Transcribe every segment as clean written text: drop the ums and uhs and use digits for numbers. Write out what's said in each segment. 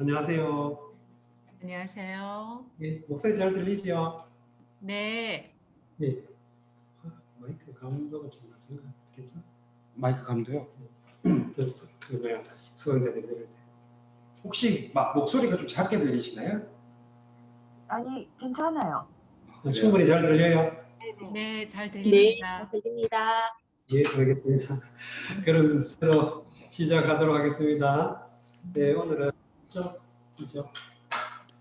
안녕하세요. 안녕하세요. 예, 목소리 잘 들리시죠? 네. 예. 마이크 감도가 좀 낮은가? 괜찮아? 마이크 감도요? 그 뭐야, 수강자들이 들을 때. 혹시 막 목소리가 좀 작게 들리시나요? 아니, 괜찮아요. 충분히 잘 들려요? 네, 잘 네, 들립니다. 잘 들립니다. 예, 알겠습니다. 그럼 새로 시작하도록 하겠습니다. 네, 오늘은 그죠?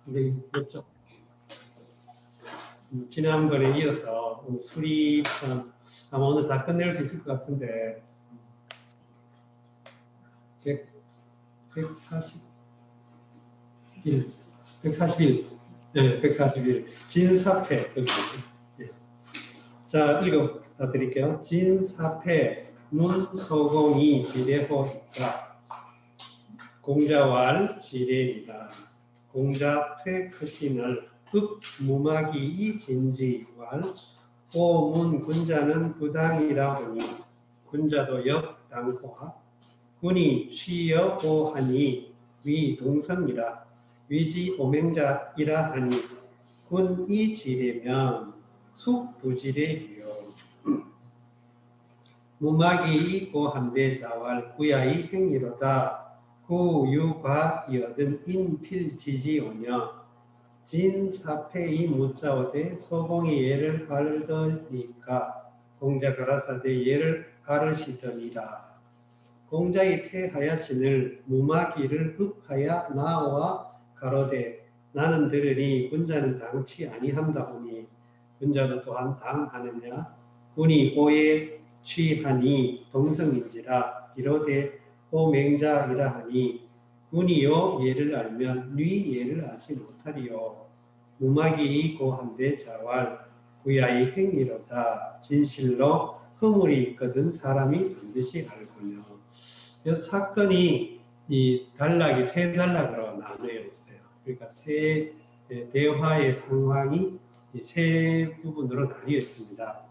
우리 몇 쪽? 지난번에 이어서 오늘 수리편 아마 오늘 다 끝낼 수 있을 것 같은데 141 네, 141 진사패 네. 자, 읽어 드릴게요. 진사패 문소공이 지례호이다. 공자왈 지례이다. 공자 퇴크신을 읍무마기 이진지왈 오문 군자는 부당이라 하니 군자도 역당과 군이 쉬여 오하니 위 동성이라 위지 오맹자이라 하니 군이 지례면 숙부지례리요. 무마기 고한대 자왈 구야이 행위로다. 구유과이어든 인필지지오며 진사패이 무자오되 소공이 예를 알더니까 공자 가라사대 예를 아르시더니라. 공자의 퇴하야신을 무마기를 읍하야 나와 가로되 나는 들으니 군자는 당치 아니한다오니 군자도 또한 당하느냐. 군이 오에 취하니 동성인지라 이로되 오맹자이라 하니 군이요 예를 알면 뉘 예를 알지 못하리요. 무마기 고한대 자왈 구야의 행위로다. 진실로 허물이 있거든 사람이 반드시 알거며. 이 사건이 이 단락이 세 단락으로 나누어 있어요. 그러니까 세 대화의 상황이 세 부분으로 나뉘어 있습니다.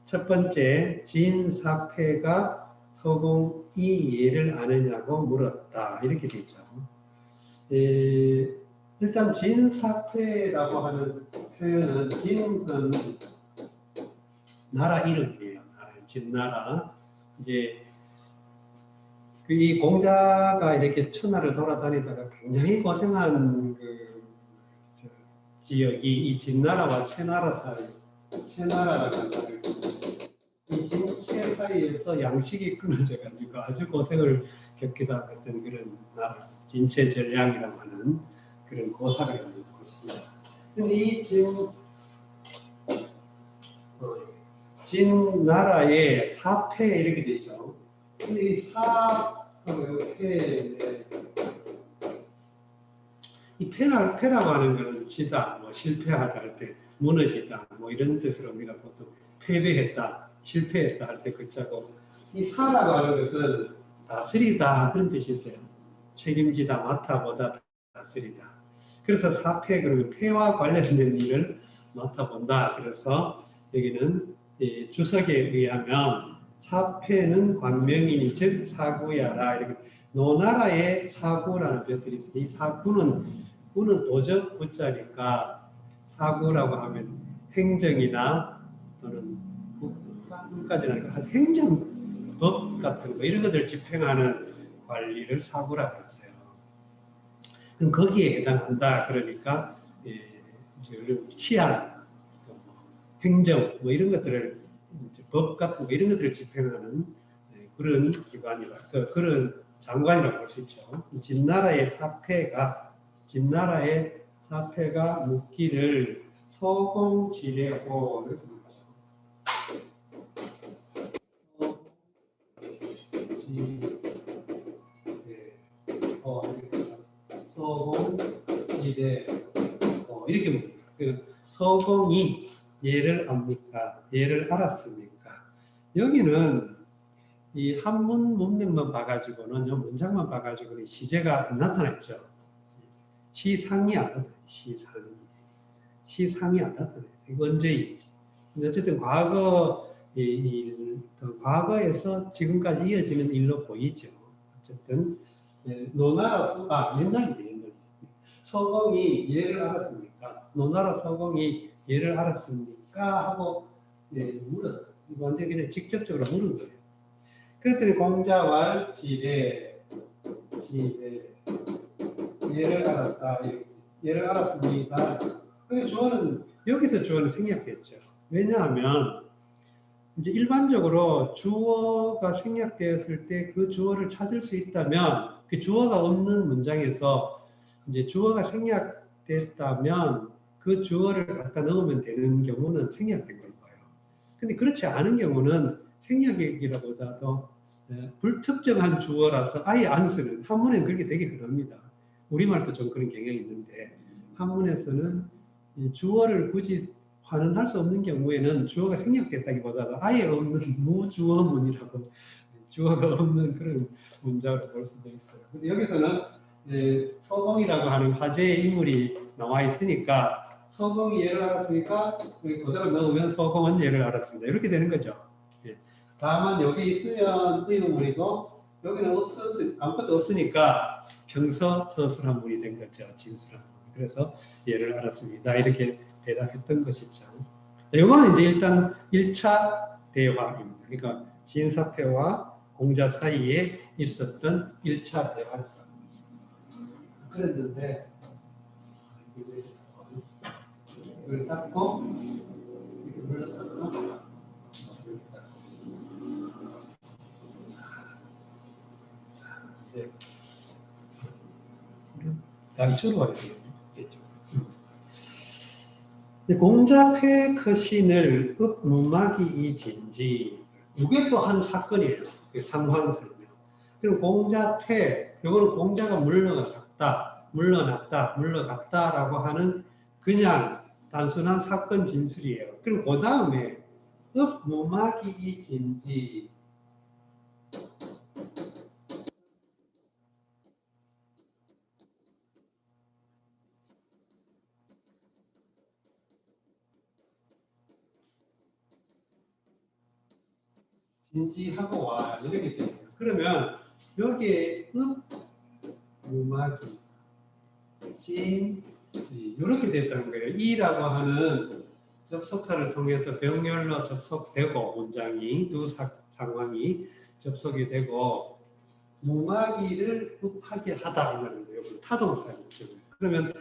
첫 번째, 진사패가 소공이 예를 아느냐고 물었다. 이렇게 되죠. 일단 진사패라고 하는 표현은 진은 나라 이름이에요. 진나라. 이제 이 공자가 이렇게 천하를 돌아다니다가 굉장히 고생한 그 지역이 이 진나라와 채나라 사이, 채나라라고 하는 이 진세 사이에서 양식이 끊어져 가지고 아주 고생을 겪기도 했던 그런 나라, 진체전량이라고 하는 그런 고사가 있는 곳입니다. 근데 이 진나라의 사패 이렇게 되죠. 근데 이 사패, 이 패라고 하는 것은 지다, 뭐 실패하다 할 때 무너지다, 뭐 이런 뜻으로 우리가 보통 패배했다, 실패했다 할 때 그자고, 이 사라고 하는 것은 다스리다 그런 뜻이 있어요. 책임지다, 맡아보다, 다스리다. 그래서 사패, 그러면 패와 관련된 일을 맡아본다. 그래서 여기는 주석에 의하면 사패는 관명이니 즉 사구야라. 이렇게 노나라의 사구라는 벼슬이 있어요. 이 사구는 구는 도적 구자니까 사구라고 하면 행정이나 또는 국가까지는 행정법 같은 거 이런 것들 집행하는 관리를 사구라고 했어요. 그럼 거기에 해당한다. 그러니까 치안, 행정 뭐 이런 것들을 법 같은 거 이런 것들을 집행하는 그런 기관이라 그런 장관이라고 볼 수 있죠. 진나라의 사패가 묻기를 소공지례호 이렇게 소공지례호 이렇게 묻습니다. 소공이 예를 압니까? 예를 알았습니까? 여기는 이 한문 문맥만 봐가지고는, 요 문장만 봐가지고는 시제가 안 나타났죠. 시상이 안 나타나요. 시상이 안 나타나요. 이거 언제인지. 어쨌든 과거에서 지금까지 이어지는 일로 보이죠. 어쨌든 노나라 수가 옛날이에요. 서공이 얘를 알았습니까? 노나라 서공이 얘를 알았습니까? 하고 물었다. 완전히 그냥 직접적으로 물은 거예요. 그랬더니 공자왈 지레 얘를 알았다. 얘를 알았습니다. 그래서 주어는 여기서 주어는 생략됐죠. 왜냐하면 이제 일반적으로 주어가 생략되었을 때 그 주어를 찾을 수 있다면 그 주어가 없는 문장에서 이제 주어가 생략됐다면 그 주어를 갖다 넣으면 되는 경우는 생략된 걸 거예요. 근데 그렇지 않은 경우는 생략이라보다도 불특정한 주어라서 아예 안 쓰는, 한문에는 그렇게 되게 흔합니다. 우리말도 좀 그런 경향이 있는데 한문에서는 주어를 굳이 환원할 수 없는 경우에는 주어가 생략됐다기보다도 아예 없는 무주어문이라고 주어가 없는 그런 문장으로 볼 수도 있어요. 근데 여기서는 서공이라고 하는 화제의 인물이 나와 있으니까 서공이 얘를 알았으니까 그대로 넣으면 서공은 얘를 알았습니다. 이렇게 되는 거죠. 다만 여기 있으면 의문문이고 여기는 아무것도 없으니까 평서 서술한 문이 된 거죠. 진술한 문. 그래서 얘를 알았습니다. 이렇게 대답했던 것이죠. 이거는 이제 일단 1차 대화입니다. 그러니까 진사패와 공자 사이에 있었던 1차 대화였어요. 그랬는데 이걸 닦고 이렇게 물러뜯고 이제 다 이쪽으로 가야 되겠네. 공자퇴 거신을 읍무마기 이진지 이게 또 한 사건이에요. 상황설명. 그리고 공자퇴 이거는 공자가 물러났다라고 하는 그냥 단순한 사건 진술이에요. 그리고 그 다음에 읍무마기 이진지 진지하고 와 이렇게 되어 있어요. 그러면 여기에 무마기 진지 이렇게 되었다는 거예요. 이라고 하는 접속사를 통해서 병렬로 접속되고 문장이 두 상황이 접속이 되고 무마기를 읍하게 하다 이 말인데요. 타동사겠죠. 그러면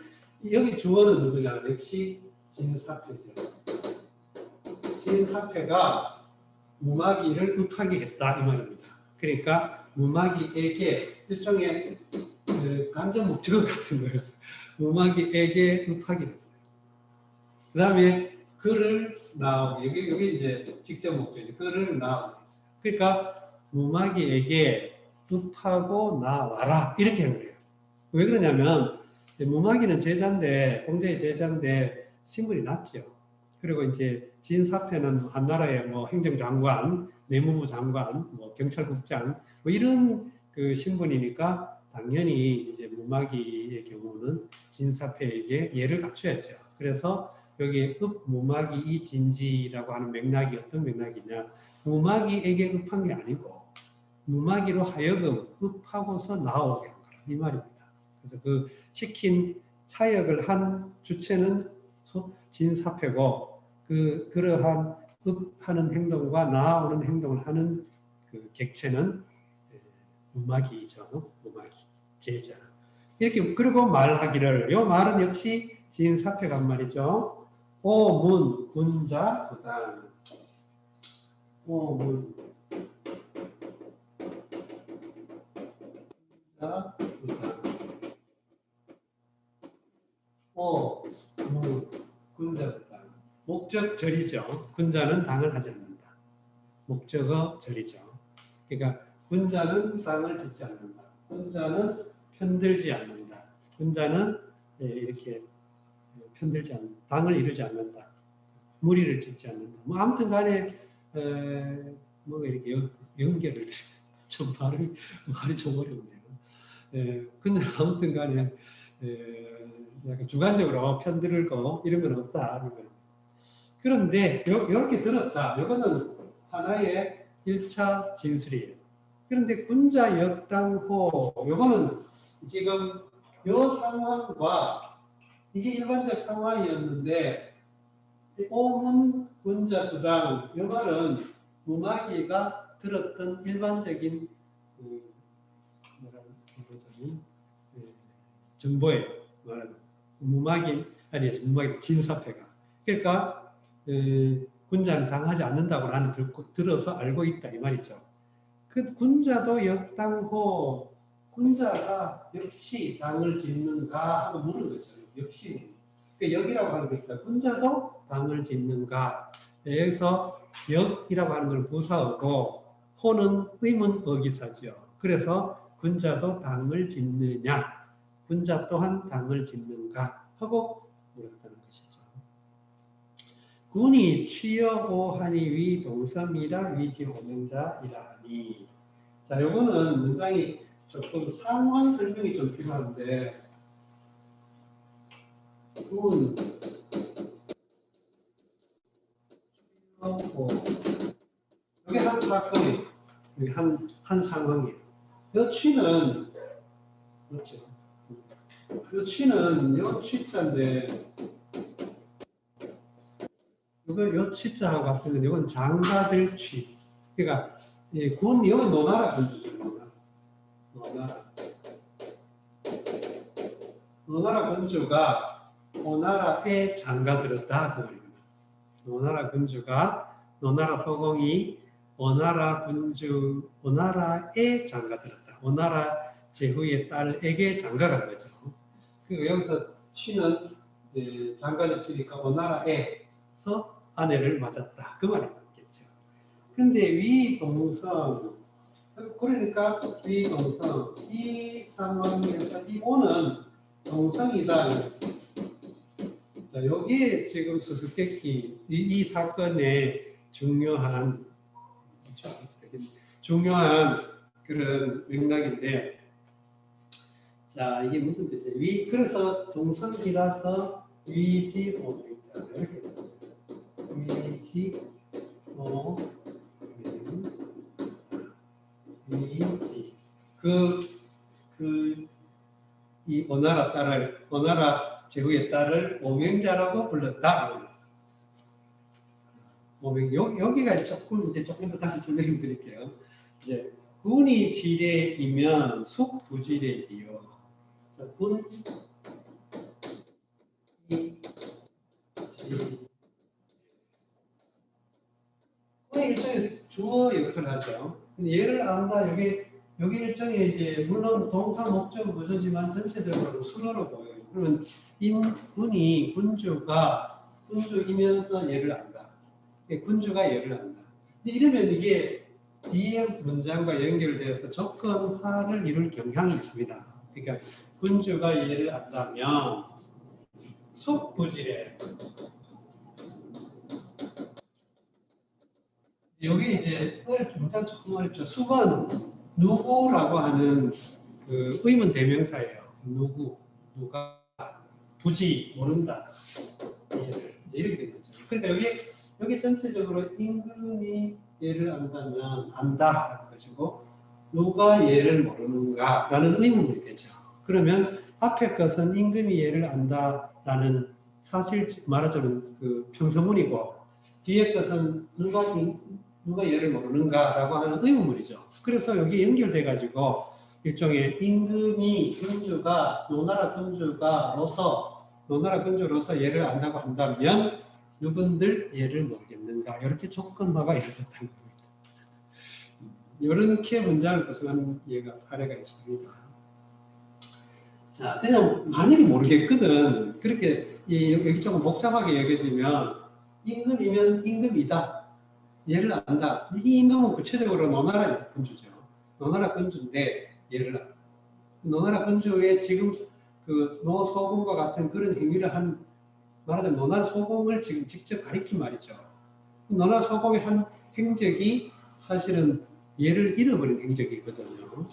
여기 주어는 누구냐? 역시 진사패죠. 진사패가 무마기를 읍하게 했다 이 말입니다. 그러니까 무마기에게 일종의 간접 목적어 같은 거예요. 무마기에게 읍하게 했어요. 그 다음에 그를 나오게 여기 이제 직접 목적이죠. 그를 나오게 했어요. 그러니까 무마기에게 읍하고 나와라 이렇게 하는 거예요. 왜 그러냐면 무마기는 제자인데 공자의 제자인데 신분이 낮죠. 그리고 이제 진사패는 한나라의 뭐 행정장관, 내무부 장관, 뭐 경찰국장 뭐 이런 그 신분이니까 당연히 이제 무마기의 경우는 진사패에게 예를 갖춰야죠. 그래서 여기 읍무마기 이진지라고 하는 맥락이 어떤 맥락이냐? 무마기에게 읍한 게 아니고 무마기로 하여금 읍하고서 나오게 한 거라 이 말입니다. 그래서 그 시킨 사역을 한 주체는 진사패고 그러한 읍하는 행동과 나아오는 행동을 하는 그 객체는 무마기죠. 무마기 제자. 이렇게 그리고 말하기를 요 말은 역시 진사패가 한 말이죠. 오문 군자 부당. 오문 군자 부당. 오문 군자 부당. 목적절이죠. 군자는 당을 하지 않는다. 목적어 절이죠. 그러니까 군자는 당을 짓지 않는다. 군자는 편들지 않는다. 군자는 이렇게 편들지 않는다. 당을 이루지 않는다. 무리를 짓지 않는다. 뭐 아무튼 간에 뭐 이렇게 연결을 좀 말이 좀 어려운데요. 근데 아무튼 간에 약간 주관적으로 편들고 이런 건 없다. 그런데 이렇게 들었다. 이거는 하나의 1차 진술이에요. 그런데 군자 역당호 이거는 지금 요 상황과 이게 일반적 상황이었는데 오문 문자 부당 이 말은 무마귀가 들었던 일반적인 정보예요. 말하는 무마귀 아니 무마귀 진사패가 그러니까 군자는 당하지 않는다고 나는 들어서 알고 있다 이 말이죠. 그 군자도 역당호 군자가 역시 당을 짓는가 하고 물은 거죠. 역시 그러니까 역이라고 하는 거 있죠. 군자도 당을 짓는가 여기서 역이라고 하는 걸 부사어고 호는 의문 어기사죠. 그래서 군자도 당을 짓느냐 군자 또한 당을 짓는가 하고 물었다는 것이죠. 군이 취여오하니 위 동성이라 위지 호명자이라 하니 자 요거는 문장이 조금 상황 설명이 좀 필요한데 군 이게 한 사건이 한 상황이에요. 요 취는 그렇죠. 요 취는 요 취자인데 이거 요 취자하고 같은 건 이건 장가들 취. 그러니까 군 이건 노나라 군주죠. 노나라 군주가 오나라에 장가들었다 그 말입니다. 노나라 군주가 노나라 소공이 오나라에 장가들었다. 오나라 제후의 딸에게 장가간 거죠. 그리고 여기서 취는 장가를 치니까 오나라에서 아내를 맞았다. 그 말이 맞겠죠. 근데 위동성 그러니까 위동성 이 상황에서 이 오는 동성이다. 자, 여기에 지금 수수께끼 이 사건의 중요한 그런 맥락인데, 자 이게 무슨 뜻이에요? 그래서 동성이라서 위지 오명자 이렇게 위지 위지 이 오나라 제후의 딸을 오명자라고 불렀다. 여기가 조금 더 다시 설명드릴게요. 이제 군이 지례이면 숙부지례이요. 군이 일종의 주어 역할을 하죠. 얘를 안다 여기 일종의 이제 물론 동사 목적 구조지만 전체적으로 수로로 보여요. 그러면 군이 군주이면서 얘를 안다. 군주가 얘를 안다. 이러면 이게 뒤에 문장과 연결되어서 조건화를 이룰 경향이 있습니다. 그러니까 군주가 얘를 안다면 숙부지례. 여기 이제 문장 조금 어렵죠. 숙은 누구라고 하는 그 의문 대명사예요. 누가 부지 모른다. 이렇게 되는 거죠. 그러니까 여기 전체적으로 임금이 얘를 안다면 안다 가지고 누가 얘를 모르는가라는 의문이 되죠. 그러면 앞에 것은 임금이 얘를 안다라는 사실 말하자면 그 평서문이고 뒤에 것은 누가 얘를 모르는가라고 하는 의문문이죠. 그래서 여기 연결돼 가지고 일종의 임금이 노나라 군주로서 얘를 안다고 한다면 누군들 얘를 모르겠는가 이렇게 조건화가 이루어졌다는 겁니다. 이렇게 문장을 구성하는 사례가 있습니다. 자, 그냥 만약에 모르겠거든 그렇게 여기 조금 복잡하게 여겨지면 임금이면 임금이다. 얘를 안다. 이 임금은 구체적으로 노나라 군주죠. 노나라 군주인데 얘를 안다. 노나라 군주의 지금 그 노소공과 같은 그런 행위를 말하자면 노나라 소공을 지금 직접 가리킨 말이죠. 노나라 소공의 한 행적이 사실은 얘를 잃어버린 행적이거든요.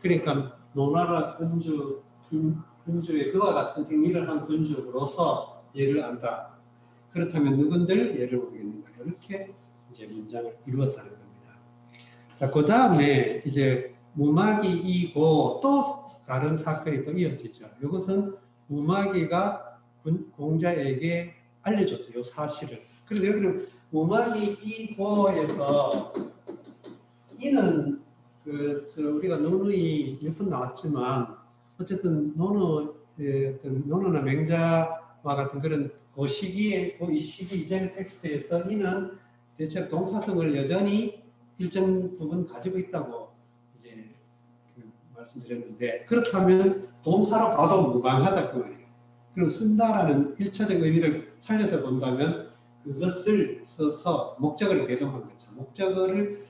그러니까 노나라 군주의 그와 같은 행위를 한 군주로서 얘를 안다. 그렇다면 누군들 얘를 모르겠는가. 이렇게 이제 문장을 이루었다는 겁니다. 자, 그 다음에 이제 무마귀이고 또 다른 사건이 또 이어지죠. 이것은 무마귀가 공자에게 알려줬어요. 이 사실을. 그래서 여기는 무마귀 이 도에서 이는 우리가 논의 몇 번 나왔지만 어쨌든 논어나 맹자와 같은 그런 그 시기에 이 시기 이전의 텍스트에서 이는 대체로 동사성을 여전히 일정 부분 가지고 있다고 이제 말씀드렸는데 그렇다면 동사로 봐도 무방하다고 말이에요. 그럼 쓴다라는 1차적 의미를 살려서 본다면 그것을 써서 목적어를 대동한 거죠. 목적어를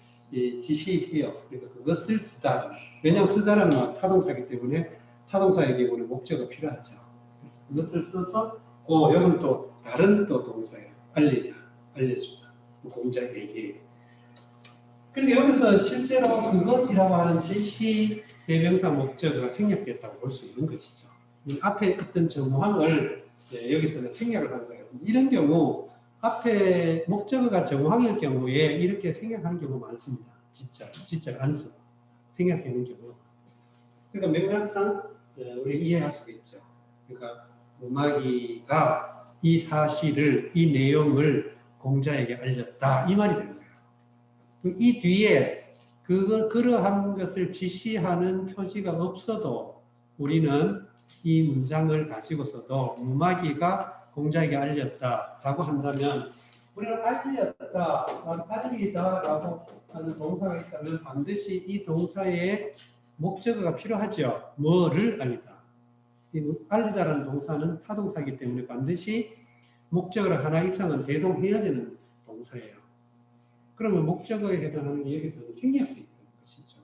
지시해요. 그러니까 그것을 쓰다. 왜냐하면 쓰다라는 말 타동사이기 때문에 타동사의 경우는 목적어가 필요하죠. 그래서 그것을 써서 여기는 또 다른 또 동사예요. 알리다, 알려주다. 공자에게. 그러니까 여기서 실제로 그것이라고 하는 지시 대명사 목적어가 생략됐다고 볼 수 있는 것이죠. 앞에 있던 정황을 여기서는 생략을 하는 거예요. 이런 경우 앞에 목적어가 정황일 경우에 이렇게 생략하는 경우가 많습니다. 진짜를 안 쓰고 생략하는 경우. 그러니까 맥락상 우리 이해할 수가 있죠. 그러니까 무마귀가 이 사실을, 이 내용을 공자에게 알렸다 이 말이 되는 거예요. 이 뒤에 그러한 것을 지시하는 표지가 없어도 우리는 이 문장을 가지고서도 무마귀가 공자에게 알렸다라고 한다면 우리는 알렸다, 알리다라고 하는 동사가 있다면 반드시 이 동사의 목적어가 필요하죠. 뭐를 알리다. 이 알리다라는 동사는 타동사이기 때문에 반드시 목적어를 하나 이상은 대동해야 되는 동사예요. 그러면 목적어에 해당하는 게 여기서는 생략되어 있는 것이죠.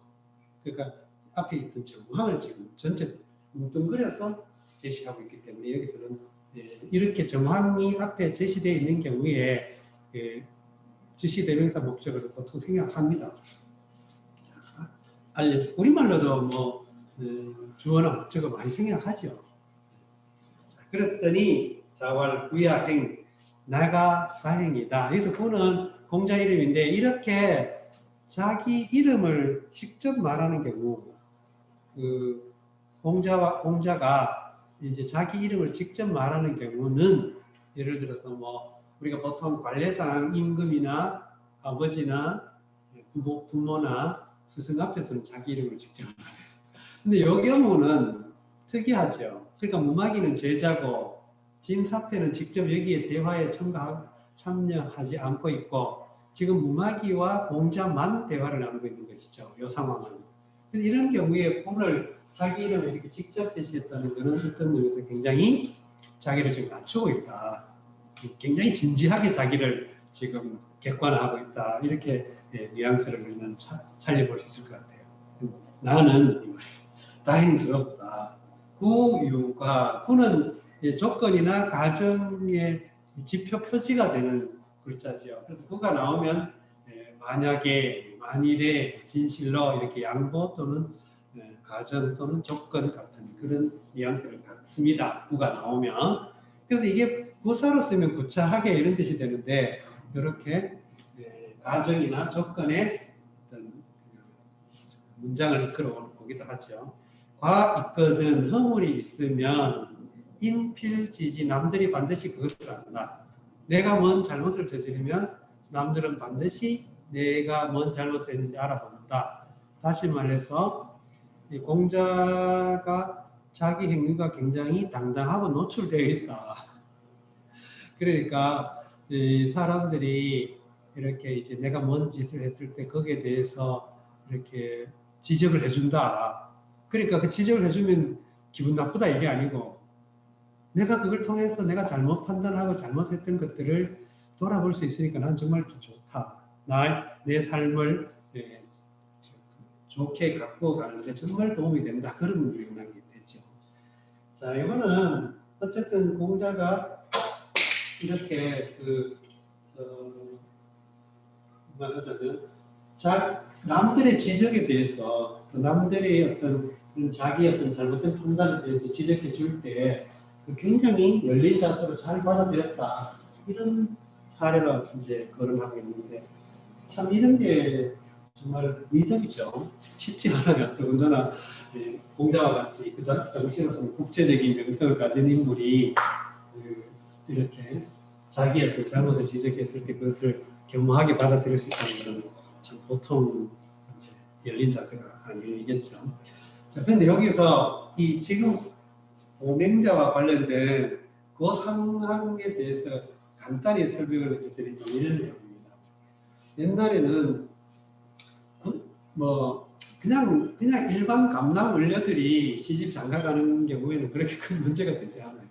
그러니까 앞에 있던 정황을 지금 전체 뭉뚱그려서 제시하고 있기 때문에 여기서는 이렇게 정황이 앞에 제시되어 있는 경우에 지시대명사 목적어를 보통 생략합니다. 우리말로도 뭐 주어나 목적어 많이 생략하죠. 그랬더니 자왈 구야행 나가 다행이다. 여기서 구는 공자 이름인데 이렇게 자기 이름을 직접 말하는 경우 공자가 이제 자기 이름을 직접 말하는 경우는 예를 들어서 뭐 우리가 보통 관례상 임금이나 아버지나 부모나 스승 앞에서는 자기 이름을 직접 말해요. 근데 이 경우는 특이하죠. 그러니까 무마귀는 제자고 진사패는 직접 여기에 대화에 참여하지 않고 있고 지금 무마귀와 공자만 대화를 나누고 있는 것이죠. 이 상황은. 근데 이런 경우에 오늘 자기 이름을 이렇게 직접 제시했다는 것은 어떤 의미에서 굉장히 자기를 지금 낮추고 있다. 굉장히 진지하게 자기를 지금 객관화하고 있다. 이렇게 뉘앙스를 우리는 살려볼 수 있을 것 같아요. 나는 다행스럽다. 구는 조건이나 가정의 지표 표지가 되는 글자죠. 그래서 구가 나오면 만일에 진실로 이렇게 양보 또는 가정 또는 조건 같은 그런 뉘앙스를 갖습니다. 구가 나오면. 그래서 이게 부사로 쓰면 구차하게 이런 뜻이 되는데 이렇게 가정이나 조건의 어떤 문장을 이끌어 오기도 하죠. 과 있거든 허물이 있으면 인필지지 남들이 반드시 그것을 안다. 내가 뭔 잘못을 저지르면 남들은 반드시 내가 뭔 잘못을 했는지 알아본다. 다시 말해서 이 공자가 자기 행위가 굉장히 당당하고 노출되어 있다. 그러니까 이 사람들이 이렇게 이제 내가 뭔 짓을 했을 때 거기에 대해서 이렇게 지적을 해준다. 그러니까 그 지적을 해주면 기분 나쁘다 이게 아니고 내가 그걸 통해서 내가 잘못 판단하고 잘못했던 것들을 돌아볼 수 있으니까 난 정말 좋다. 내 삶을 좋게 갖고 가는데 정말 도움이 된다. 그런 맥락이 되죠. 자, 이거는 어쨌든 공자가 이렇게 말하자면 남들의 지적에 대해서 남들이 어떤 자기의 어떤 잘못된 판단에 대해서 지적해 줄 때 굉장히 열린 자세로 잘 받아들였다. 이런 사례로 이제 거론하고 있는데 참 이런 게 정말 미덕이죠. 쉽지 않아요. 더군다나 공자와 같이 그 당시로서는 국제적인 명성을 가진 인물이 이렇게 자기의 그 잘못을 지적했을 때 그것을 겸허하게 받아들일 수 있다는 것은 참 보통 이제 열린 자세가 아니겠죠. 자, 그런데 여기서 이 지금 오맹자와 관련된 그 상황에 대해서 간단히 설명을 드리면 이런 내용입니다. 옛날에는 뭐 그냥 일반 감남 을려들이 시집 장가가는 경우에는 그렇게 큰 문제가 되지 않아요.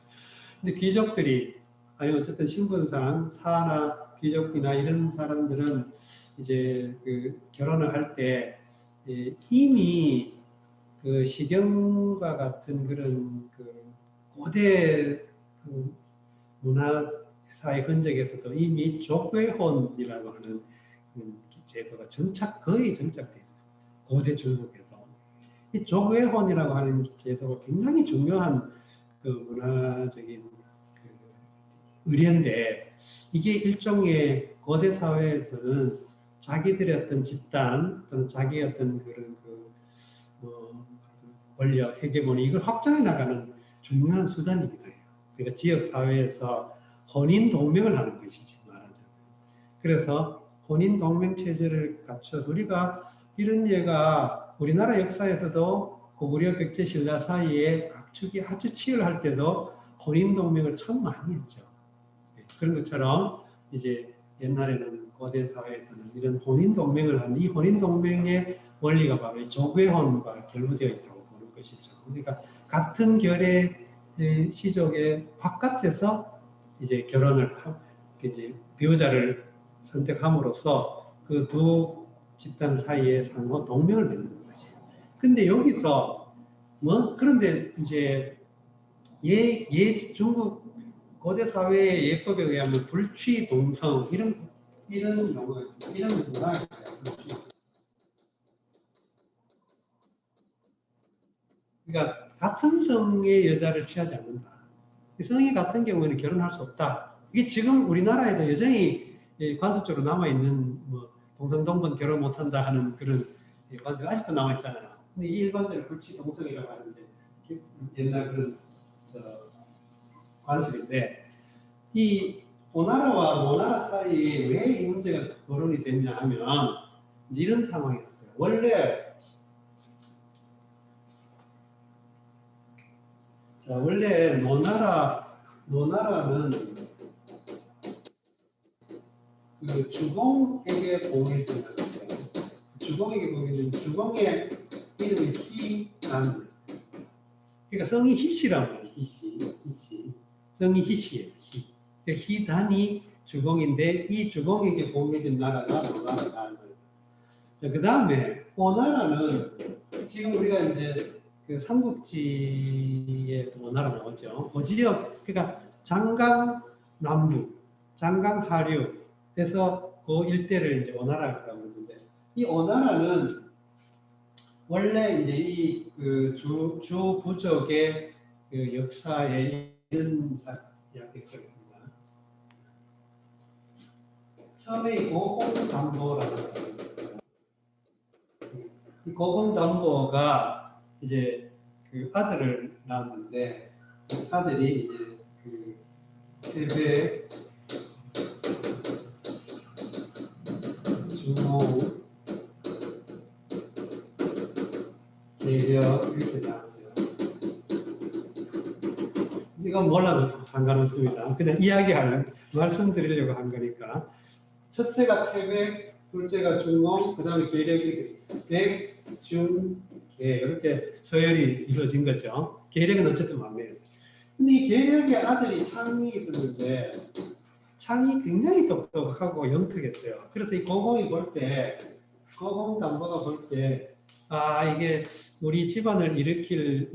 근데 귀족들이 아니 어쨌든 신분상 사나 귀족이나 이런 사람들은 이제 그 결혼을 할 때 이미 그 시경과 같은 그런 그 고대 그 문화사의 흔적에서도 이미 조괴혼이라고 하는 제도가 거의 정착돼 있어요. 고대 중국에도 이 조괴혼이라고 하는 제도가 굉장히 중요한 그 문화적인 그 의례인데 이게 일종의 고대 사회에서는 자기들의 어떤 집단 또는 자기의 어떤 그런 권력, 헤게모니 이걸 확장해 나가는 중요한 수단이기도 해요. 그러니까 지역 사회에서 혼인 동맹을 하는 것이지 말하자면. 그래서 혼인 동맹 체제를 갖춰서 우리가 이런 예가 우리나라 역사에서도 고구려 백제 신라 사이에 각축이 아주 치열할 때도 혼인 동맹을 참 많이 했죠. 그런 것처럼 이제 옛날에는 고대 사회에서는 이런 혼인 동맹을 하는 이 혼인 동맹의 원리가 바로 조괴혼과 결부되어 있다고 보는 것이죠. 그러니까 같은 결의 시족의 바깥에서 이제 결혼을 이제 배우자를 선택함으로써 그 두 집단 사이에 상호 동맹을 맺는 거지. 근데 여기서 그런데 이제 중국 고대 사회의 예법에 의하면 불취 동성 이런 경우가 있어요. 이런 문화가 있어요. 그러니까 같은 성의 여자를 취하지 않는다. 성이 같은 경우에는 결혼할 수 없다. 이게 지금 우리나라에도 여전히 관습적으로 남아있는 동성 동본 결혼 못한다 하는 그런 관습이 아직도 남아있잖아요. 근데 이 일반적으로 불취 동성이라고 하는 이제 옛날 그런 관습인데 이 오나라와 노나라 사이에 왜 이 문제가 거론이 됐냐 하면 이런 상황이었어요. 원래 노나라는 그 주공에게 봉해진 거예요. 주공에게 봉해진 주공의 이름이 희란. 그러니까 성이 희씨란 말이에요. 희씨. 성이 희씨예요. 희단이 주공인데 이 주공에게 봉해진 나라가 노나라다. 그 다음에 오나라는 지금 우리가 이제 그 삼국지에 오나라 나오죠. 지역 그러니까 장강 남부, 장강 하류에서 그 일대를 이제 오나라라고 하는데 이 오나라는 원래 이제 이 그 주 부족의 그 역사에 이런 이야기가 있습니다. 처음에 이 고공담보라는 이 고공담보가 이제 그 아들을 낳았는데 아들이 이제 그 태백 주몽 계력 이렇게 나왔어요. 이건 몰라도 상관없습니다. 그냥 말씀드리려고 한 거니까. 첫째가 태백, 둘째가 중공, 그 다음에 계력이 백, 중, 계 이렇게 서열이 이루어진 거죠. 계력은 어쨌든 맞네요. 근데 이 계력의 아들이 창이 있었는데 창이 굉장히 똑똑하고 영특했어요. 그래서 이 고공이 볼 때, 고공담보가 볼 때, 이게 우리 집안을 일으킬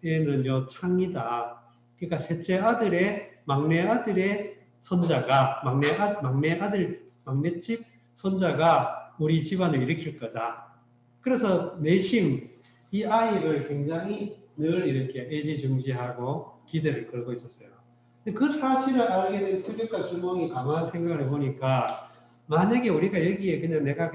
애는 요 창이다. 그러니까 셋째 아들의 막내 아들의 손자가 막내집 손자가 우리 집안을 일으킬 거다. 그래서 내심 이 아이를 굉장히 늘 이렇게 애지중지하고 기대를 걸고 있었어요. 그 사실을 알게 된 태백과 주몽이 가만 생각을 해보니까 만약에 우리가 여기에 내가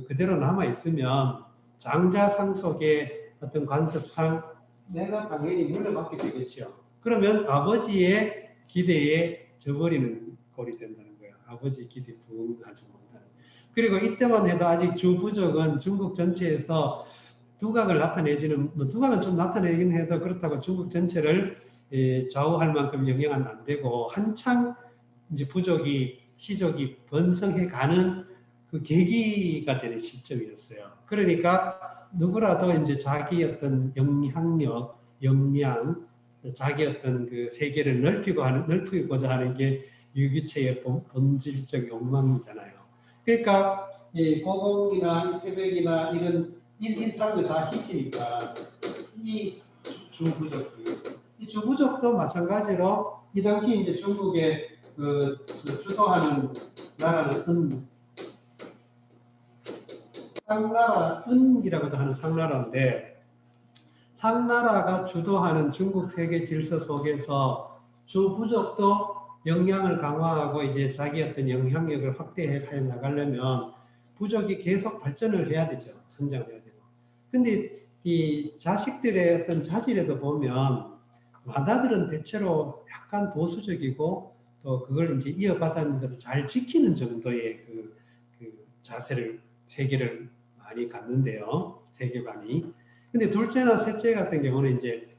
그대로 남아 있으면 장자 상속의 어떤 관습상 내가 당연히 물려받게 되겠죠. 그러면 아버지의 기대에 져버리는 꼴이 된다는 거예요. 아버지 기대에 부응하지 못하는. 그리고 이때만 해도 아직 주부족은 중국 전체에서 두각을 나타내지는, 뭐 두각은 좀 나타내긴 해도 그렇다고 중국 전체를 좌우할 만큼 영향은 안 되고, 한창 이제 부족이, 시족이 번성해 가는 그 계기가 되는 시점이었어요. 그러니까 누구라도 이제 자기 어떤 영향력, 역량, 자기 어떤 그 세계를 넓히고자 하는 게 유기체의 본질적 욕망이잖아요. 그러니까 이 고공이나 이 태백이나 이런 사람들 다 희시니까 이 주부족이, 이 주부족도 마찬가지로 이 당시 이제 중국의 그 주도하는 나라는 은이라고도 하는 상나라인데, 상나라가 주도하는 중국 세계 질서 속에서 주부족도 역량을 강화하고 이제 자기 어떤 영향력을 확대해 나가려면 부족이 계속 발전을 해야 되죠. 성장해야 되고. 근데 이 자식들의 어떤 자질에도 보면 마다들은 대체로 약간 보수적이고 또 그걸 이제 이어받는 것을 잘 지키는 정도의 그 자세를, 세계를 많이 갖는데요. 세계관이. 근데 둘째나 셋째 같은 경우는 이제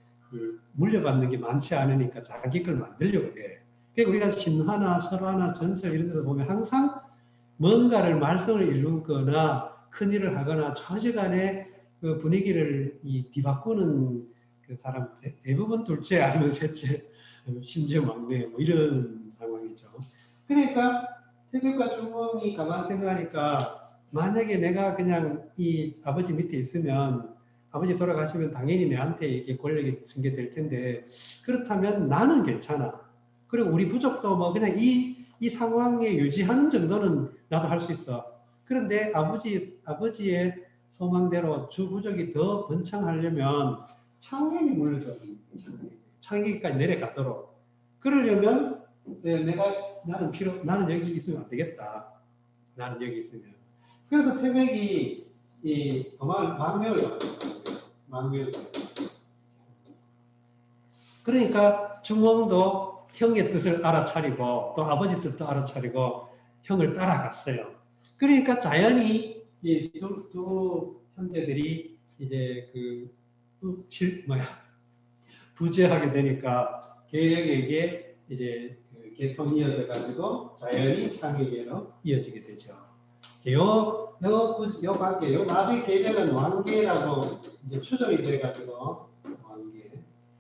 물려받는 게 많지 않으니까 자기 걸 만들려고 해. 그러니까 우리가 신화나 설화나 전설 이런 데서 보면 항상 뭔가를 말썽을 이루거나 큰일을 하거나 처지간에 그 분위기를 뒤바꾸는 그 사람 대부분 둘째 아니면 셋째, 심지어 막내 뭐 이런 상황이죠. 그러니까 태극과 중공이 가만 생각하니까 만약에 내가 그냥 이 아버지 밑에 있으면 아버지 돌아가시면 당연히 내한테 이게 권력이 전개될 텐데, 그렇다면 나는 괜찮아. 그리고 우리 부족도 뭐 그냥 이 상황에 유지하는 정도는 나도 할 수 있어. 그런데 아버지의 소망대로 주 부족이 더 번창하려면 창객이 물려줘야 됩니다. 창객까지 내려가도록. 그러려면 나는 여기 있으면 안 되겠다. 나는 여기 있으면. 그래서 태백이 이 망명을 그러니까 중홍도 형의 뜻을 알아차리고 또 아버지 뜻도 알아차리고 형을 따라갔어요. 그러니까 자연히 이 두 형제들이 이제 부재하게 되니까 계력에게 이제 계통이 이어져 가지고 자연히 창의계로 이어지게 되죠. 요 관계, 나중에 계력은 왕계라고 이제 추정이 돼 가지고 왕계.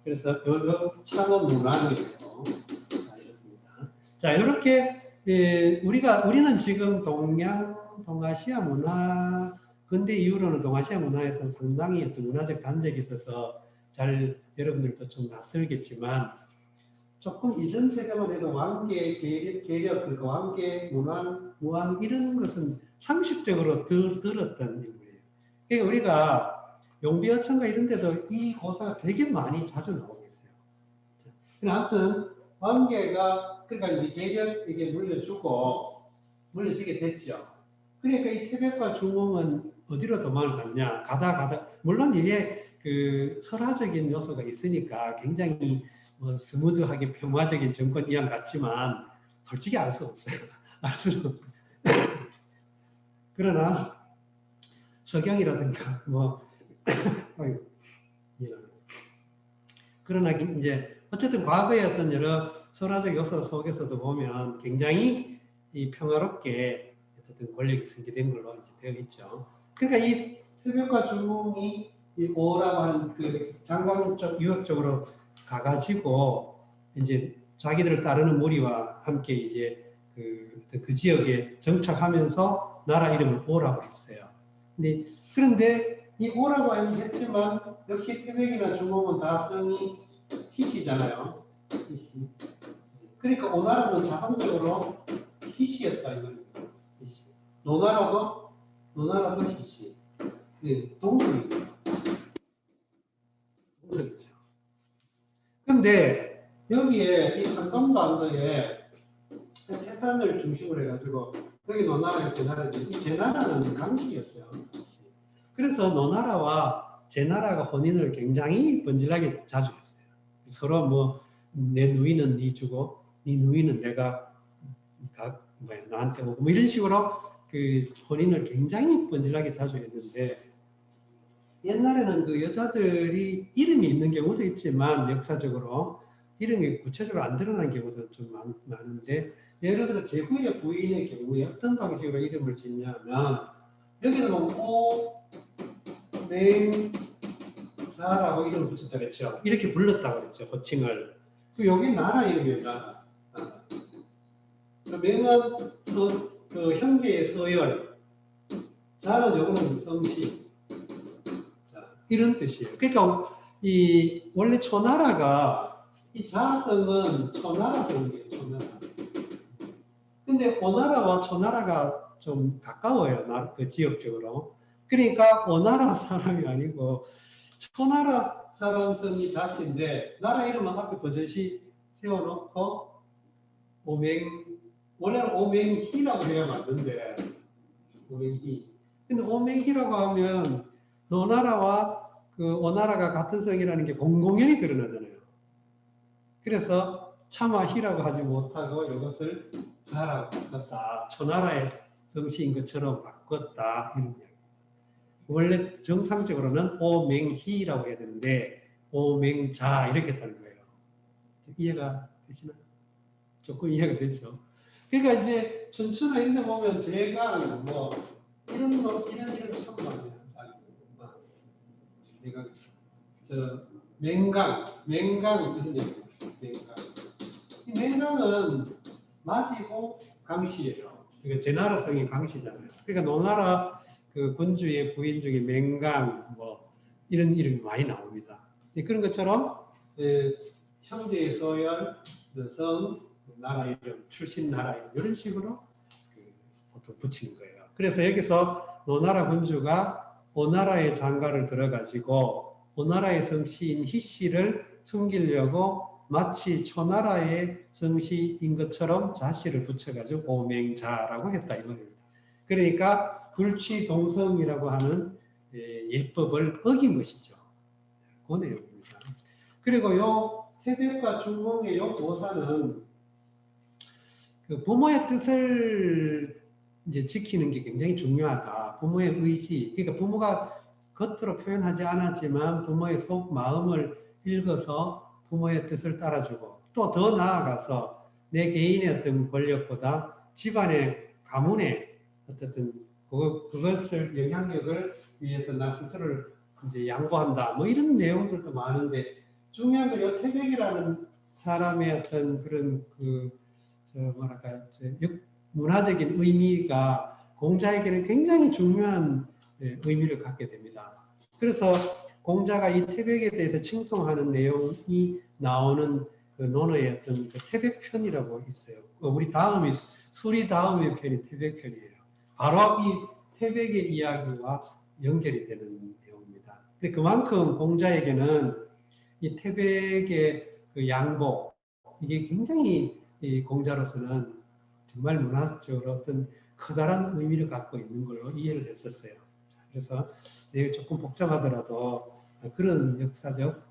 그래서 요 창은 문왕이고. 자, 이렇습니다. 자, 이렇게 우리는 지금 동아시아 문화, 근대 이후로는 동아시아 문화에서 상당히 어떤 문화적 단적이 있어서 잘 여러분들도 좀 낯설겠지만, 조금 이전 세대만 해도 왕계, 계력, 그리고 왕계, 문왕, 무왕 이런 것은 상식적으로 들었던 인물이에요. 그러니까 우리가 용비어천가 이런 데도 이 고사가 되게 많이 자주 나오고 있어요. 아무튼 왕계가 그러니까 이제 계력에게 물려지게 됐죠. 그러니까 이 태백과 중홍은 어디로 도망을 갔냐? 가다 물론 이게 그 설화적인 요소가 있으니까 굉장히 뭐 스무드하게 평화적인 정권 이양 같지만 솔직히 알 수 없어요. 알 수는 없어요. 그러나 석양이라든가 뭐 그러나 이제 어쨌든 과거의 어떤 여러 설화적 요소 속에서도 보면 굉장히 이 평화롭게 어쨌든 권력이 승계된 걸로 이제 되어 있죠. 그러니까 이 태백과 중홍이 이 오라고 하는 그 장광 쪽 유역 쪽으로 가가지고 이제 자기들을 따르는 무리와 함께 이제 그 지역에 정착하면서 나라 이름을 오라고 했어요. 그런데 이 오라고 했지만 역시 태백이나 중홍은 다 성이 희시잖아요. 희시. 그러니까 오나라는 자동적으로 희시였다 이겁니다. 희시. 노나라도 희시. 동성이죠. 근데 여기에 이 산동반도에 태산을 중심으로 해가지고 여기 노나라, 제나라인데 이 제나라는 강씨였어요. 그래서 노나라와 제 나라가 혼인을 굉장히 번질나게 자주 했어요. 서로 뭐 내 누이는 네 주고 네 누이는 내가 나한테 오고 뭐 이런 식으로 그 혼인을 굉장히 번질나게 자주 했는데 옛날에는 그 여자들이 이름이 있는 경우도 있지만 역사적으로 이름이 구체적으로 안 드러난 경우도 좀 많은데 예를 들어 제후의 부인의 경우에 어떤 방식으로 이름을 짓냐면 여기는 오맹자라고 이름을 붙였다 그랬죠. 이렇게 불렀다고 그랬죠. 호칭을. 여기 나라 이름이에요. 나라. 명은 그 형제의 서열, 자는 요거는 성씨. 이런 뜻이에요. 그러니까 이 원래 초나라가 이 자성은 초나라 성이에요. 초나라. 근데 오나라와 초나라가 좀 가까워요. 그 지역적으로. 그러니까 오나라 사람이 아니고 초나라 사람 성이 자씨인데 나라 이름은 앞에 버젓이 세워놓고 원래는 오맹희라고 해야 맞는데 오맹희. 근데 오맹희라고 하면 노나라와 그 오나라가 같은 성이라는 게 공공연히 드러나잖아요. 그래서 차마 희라고 하지 못하고 이것을 자라고 바꿨다. 초나라의 성씨인 것처럼 바꿨다. 이런 이야기. 원래 정상적으로는 오맹희라고 해야 되는데 오맹자 이렇게 했다는 거예요. 이해가 되시나요? 조금 이해가 되죠. 그러니까 이제 춘추나 이런 데 보면 제가 뭐 이런 이름 처음 봤네요. 제가 맹강 이런 얘기. 이 맹강은 마지고 강씨예요. 그러니까 제 나라 성이 강씨잖아요. 그러니까 노나라 그 군주의 부인 중에 맹강 뭐 이런 이름이 많이 나옵니다. 그런 것처럼 형제의 서열, 성, 나라 이름, 출신 나라 이름 이런 식으로 보통 붙이는 거예요. 그래서 여기서 노나라 군주가 오나라의 장가를 들어가지고 오나라의 성씨인 희씨를 숨기려고 마치 초나라의 성씨인 것처럼 자씨를 붙여가지고 오맹자라고 했다 이 말입니다. 그러니까 불취동성이라고 하는 예법을 어긴 것이죠. 그 내용입니다. 그리고 요 태백과 중공의 요 도사는 그 부모의 뜻을 이제 지키는 게 굉장히 중요하다. 부모의 의지, 그러니까 부모가 겉으로 표현하지 않았지만 부모의 속 마음을 읽어서 부모의 뜻을 따라주고 또 더 나아가서 내 개인의 어떤 권력보다 집안의 가문의 어쨌든 그것을 영향력을 위해서 나 스스로를 이제 양보한다. 뭐 이런 내용들도 많은데 중요한 건 요 태백이라는 사람의 어떤 그런 문화적인 의미가 공자에게는 굉장히 중요한 의미를 갖게 됩니다. 그래서 공자가 이 태백에 대해서 칭송하는 내용이 나오는 그 논어의 어떤 그 태백편이라고 있어요. 우리 다음이 수리 다음의 편이 태백편이에요. 바로 이 태백의 이야기와 연결이 되는 내용입니다. 그만큼 공자에게는 이 태백의 그 양보 이게 굉장히 이 공자로서는 정말 문화적으로 어떤 커다란 의미를 갖고 있는 걸로 이해를 했었어요. 그래서 내용이 조금 복잡하더라도 그런 역사적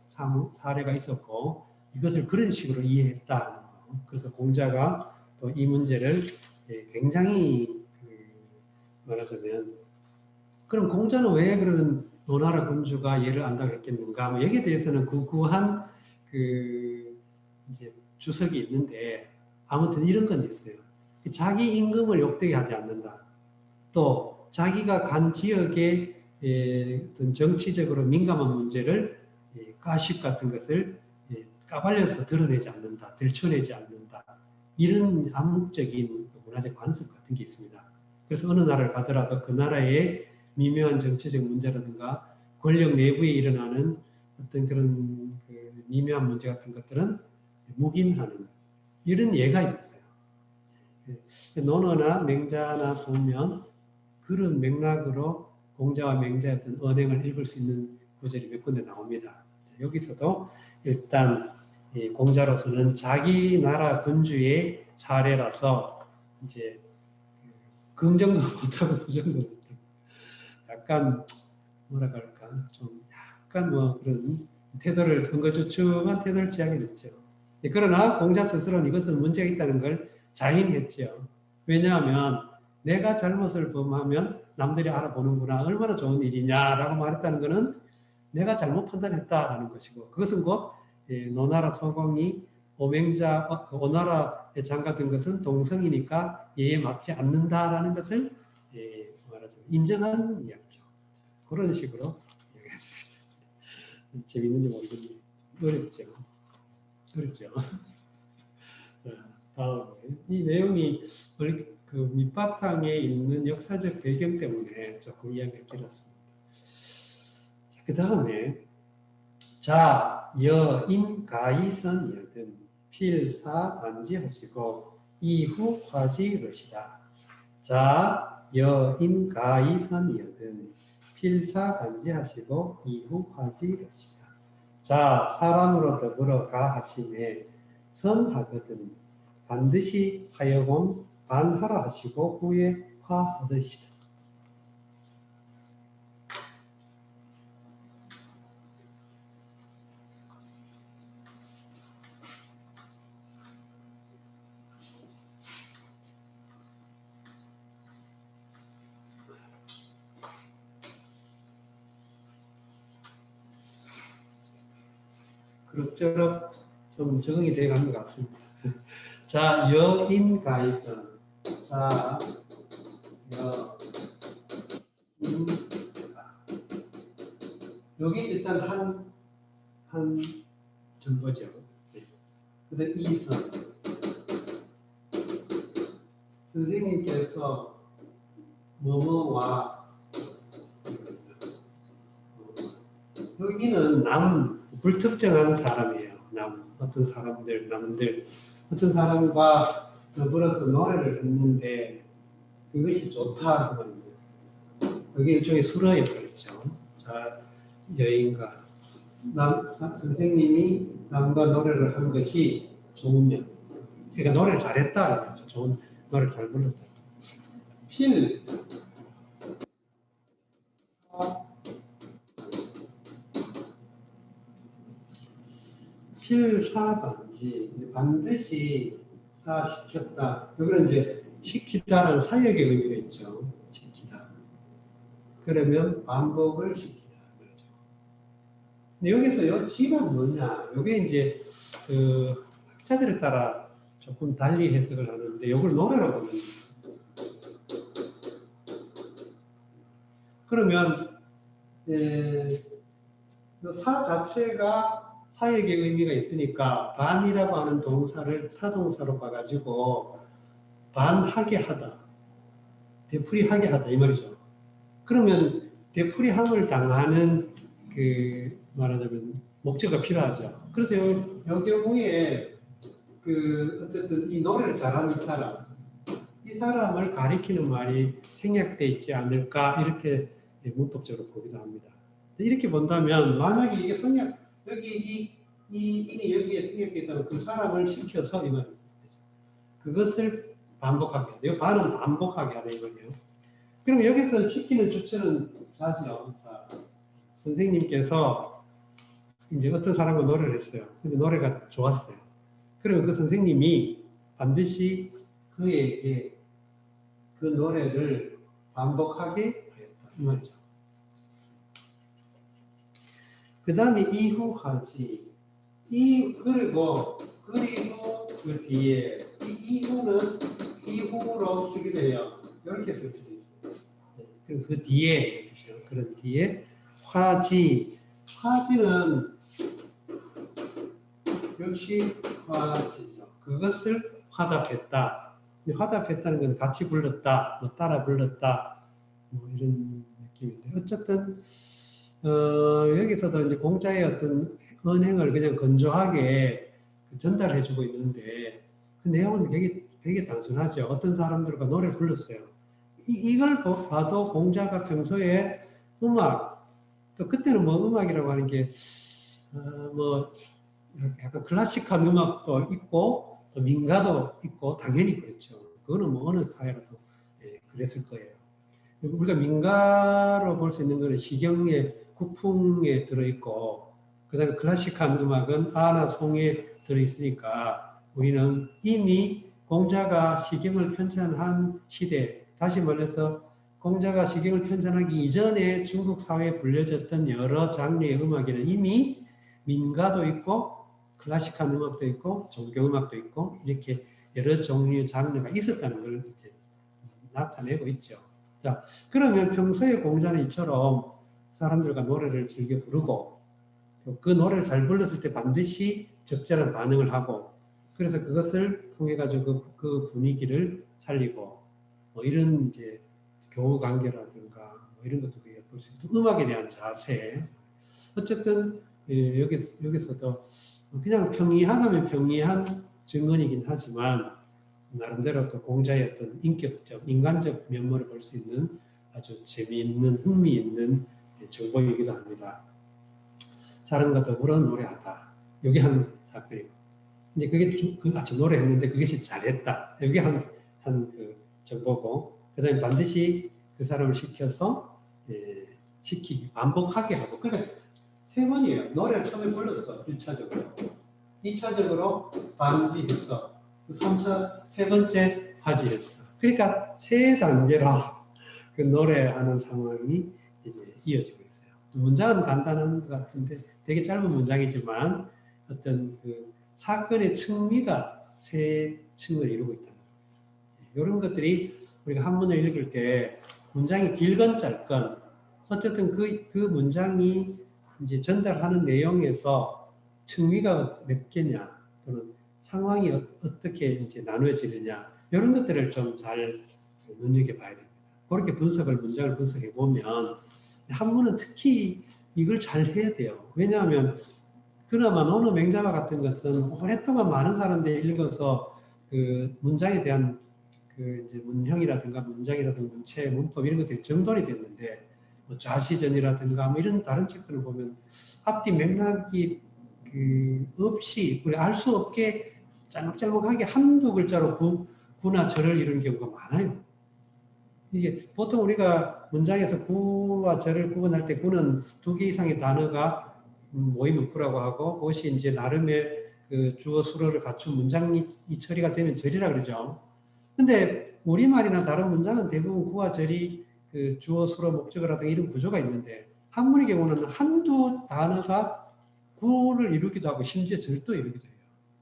사례가 있었고 이것을 그런 식으로 이해했다. 그래서 공자가 또 이 문제를 굉장히 말하자면 그럼 공자는 왜 그러면 노나라 군주가 얘를 안다고 했겠는가? 뭐 여기에 대해서는 구구한 이제 주석이 있는데 아무튼 이런 건 있어요. 자기 임금을 욕되게 하지 않는다. 또 자기가 간 지역의 어떤 정치적으로 민감한 문제를 가십 같은 것을 까발려서 드러내지 않는다. 들춰내지 않는다. 이런 암묵적인 문화적 관습 같은 게 있습니다. 그래서 어느 나라를 가더라도 그 나라의 미묘한 정치적 문제라든가 권력 내부에 일어나는 어떤 그런 미묘한 문제 같은 것들은 묵인하는 이런 예가 있어요. 논어나 맹자나 보면 그런 맥락으로 공자와 맹자의 어떤 언행을 읽을 수 있는 구절이 몇 군데 나옵니다. 여기서도 일단 공자로서는 자기 나라 군주의 사례라서 이제 긍정도 못하고 부정도 못하고 약간 뭐라 그럴까 좀 약간 뭐 그런 태도를 흥거주춤한 태도를 취하게 됐죠. 그러나 공자 스스로는 이것은 문제가 있다는 걸 자인했죠. 왜냐하면 내가 잘못을 범하면 남들이 알아보는구나, 얼마나 좋은 일이냐라고 말했다는 것은 내가 잘못 판단했다라는 것이고, 그것은 곧 노나라 소공이 오맹자, 오나라에 장가든 것은 동성이니까 예에 맞지 않는다라는 것을 말하자면 인정하는 이야기죠. 그런 식으로 이야기했습니다. 재밌는지 모르겠네요. 어렵죠. 어렵죠. 자, 다음에 이 내용이 그 밑바탕에 있는 역사적 배경 때문에 조금 이야기가 길었습니다. 그 다음에 자, 여, 인, 가이선, 여든 필사, 반지하시고 이후 화지르시다. 자, 여, 인, 가이선, 여든 필사, 반지하시고 이후 화지르시다. 자, 사람으로 더불어 가하심에 선하거든 반드시 하여곤 반하라 하시고 후에 화하듯이다. 그럭저럭 좀 적응이 되어가는 것 같습니다. 자, 여인가이선. 자, 여인가. 여기 일단 한 정보죠. 근데 이선. 선생님께서 뭐뭐와 여기는 불특정한 사람이에요. 어떤 사람들, 남들, 어떤 사람과 더불어서 노래를 했는데 그것이 좋다고 합니다. 그게 일종의 수러 역할이죠. 자, 여인과 선생님이 남과 노래를 한 것이 좋으면, 그러니까 노래를 잘했다. 좋은 노래를 잘 불렀다. 필사반지, 반드시 사시켰다. 여기는 이제 시키다라는 사역의 의미가 있죠. 시키다. 그러면 반복을 시키다. 그렇죠. 근데 여기서 요 지가 뭐냐? 이게 이제 그 학자들에 따라 조금 달리 해석을 하는데 이걸 노래로 보는 거예요. 그러면 사 자체가 사역의 의미가 있으니까 반이라고 하는 동사를 타동사로 봐가지고 반하게 하다, 되풀이하게 하다 이 말이죠. 그러면 되풀이함을 당하는 그 말하자면 목적가 필요하죠. 그래서 요 경우에 그 어쨌든 이 노래를 잘하는 사람, 이 사람을 가리키는 말이 생략돼 있지 않을까 이렇게 문법적으로 보기도 합니다. 이렇게 본다면 만약에 이게 여기 인이 여기에 생략돼 있다면 그 사람을 시켜서 이 말이죠. 그것을 반복하게 해요. 반은 반복하게 하는 거예요. 그럼 여기서 시키는 주체는 자죠. 자, 선생님께서 이제 어떤 사람과 노래를 했어요. 근데 노래가 좋았어요. 그러면 그 선생님이 반드시 그에게 그 노래를 반복하게 하였다. 이 말이죠. 그 다음에 이후하지. 그리고 그 뒤에 이후는 이후로 쓰기도 해요. 이렇게 쓸 수도 있어요. 그리고 그 뒤에 그런 뒤에 화지는 역시 화지죠. 그것을 화답했다. 화답했다는 건 같이 불렀다, 뭐 따라 불렀다, 뭐 이런 느낌인데 어쨌든 여기서도 이제 공자의 어떤 언행을 그냥 건조하게 전달해주고 있는데 그 내용은 되게 단순하죠. 어떤 사람들과 노래 불렀어요. 이걸 봐도 공자가 평소에 음악, 또 그때는 뭐 음악이라고 하는 게 뭐 약간 클래식한 음악도 있고 또 민가도 있고 당연히 그렇죠. 그거는 뭐 어느 사회라도 그랬을 거예요. 우리가 민가로 볼 수 있는 거는 시경의 국풍에 들어있고, 그 다음에 클래식한 음악은 아나 송에 들어있으니까 우리는 이미 공자가 시경을 편찬한 시대, 다시 말해서 공자가 시경을 편찬하기 이전에 중국 사회에 불려졌던 여러 장르의 음악에는 이미 민가도 있고 클래식한 음악도 있고 종교음악도 있고 이렇게 여러 종류의 장르가 있었다는 걸 이제 나타내고 있죠. 자, 그러면 평소에 공자는 이처럼 사람들과 노래를 즐겨 부르고 또 그 노래를 잘 불렀을 때 반드시 적절한 반응을 하고 그래서 그것을 통해 가지고 그 분위기를 살리고 뭐 이런 이제 교우 관계라든가 뭐 이런 것도 볼 수 있고 음악에 대한 자세 어쨌든 여기서도 그냥 평이하다면 평이한 증언이긴 하지만 나름대로 또 공자의 어떤 인격적 인간적 면모를 볼 수 있는 아주 재미있는 흥미있는 정보이기도 합니다. 사람과 더불어 노래하다. 여기 한 답변이고 이제 그게 노래했는데 그것이 잘했다. 여기 한 그 정보고 그다음에 반드시 그 사람을 시켜서 시키기 반복하게 하고 그래 세 번이에요. 노래를 처음에 불렀어 1차적으로 2차적으로 반지했어 3차 세 번째 화지했어. 그러니까 세 단계로 그 노래하는 상황이 이제 이어지고 있어요. 문장은 간단한 것 같은데 되게 짧은 문장이지만 어떤 그 사건의 층위가 세 층을 이루고 있다. 이런 것들이 우리가 한문을 읽을 때 문장이 길건 짧건 어쨌든 그 문장이 이제 전달하는 내용에서 층위가 몇 개냐 또는 상황이 어떻게 이제 나누어지느냐 이런 것들을 좀 잘 눈여겨봐야 됩니다. 그렇게 문장을 분석해 보면 한문은 특히 이걸 잘 해야 돼요. 왜냐하면 그나마 논어 맹자와 같은 것은 오랫동안 많은 사람들이 읽어서 그 문장에 대한 그 이제 문형이라든가 문장이라든가 문체, 문법 이런 것들이 정돈이 됐는데 뭐 좌시전이라든가 뭐 이런 다른 책들을 보면 앞뒤 맥락이 그 없이 우리 알 수 없게 짤막짤막하게 한두 글자로 구나 절을 이루는 경우가 많아요. 이게 보통 우리가 문장에서 구와 절을 구분할 때 구는 두 개 이상의 단어가 모이면 구라고 하고 그것이 이제 나름의 그 주어 수로를 갖춘 문장이 처리가 되면 절이라 그러죠. 근데 우리말이나 다른 문장은 대부분 구와 절이 그 주어 수로 목적어 같은 이런 구조가 있는데 한문의 경우는 한두 단어가 구를 이루기도 하고 심지어 절도 이루기도 해요.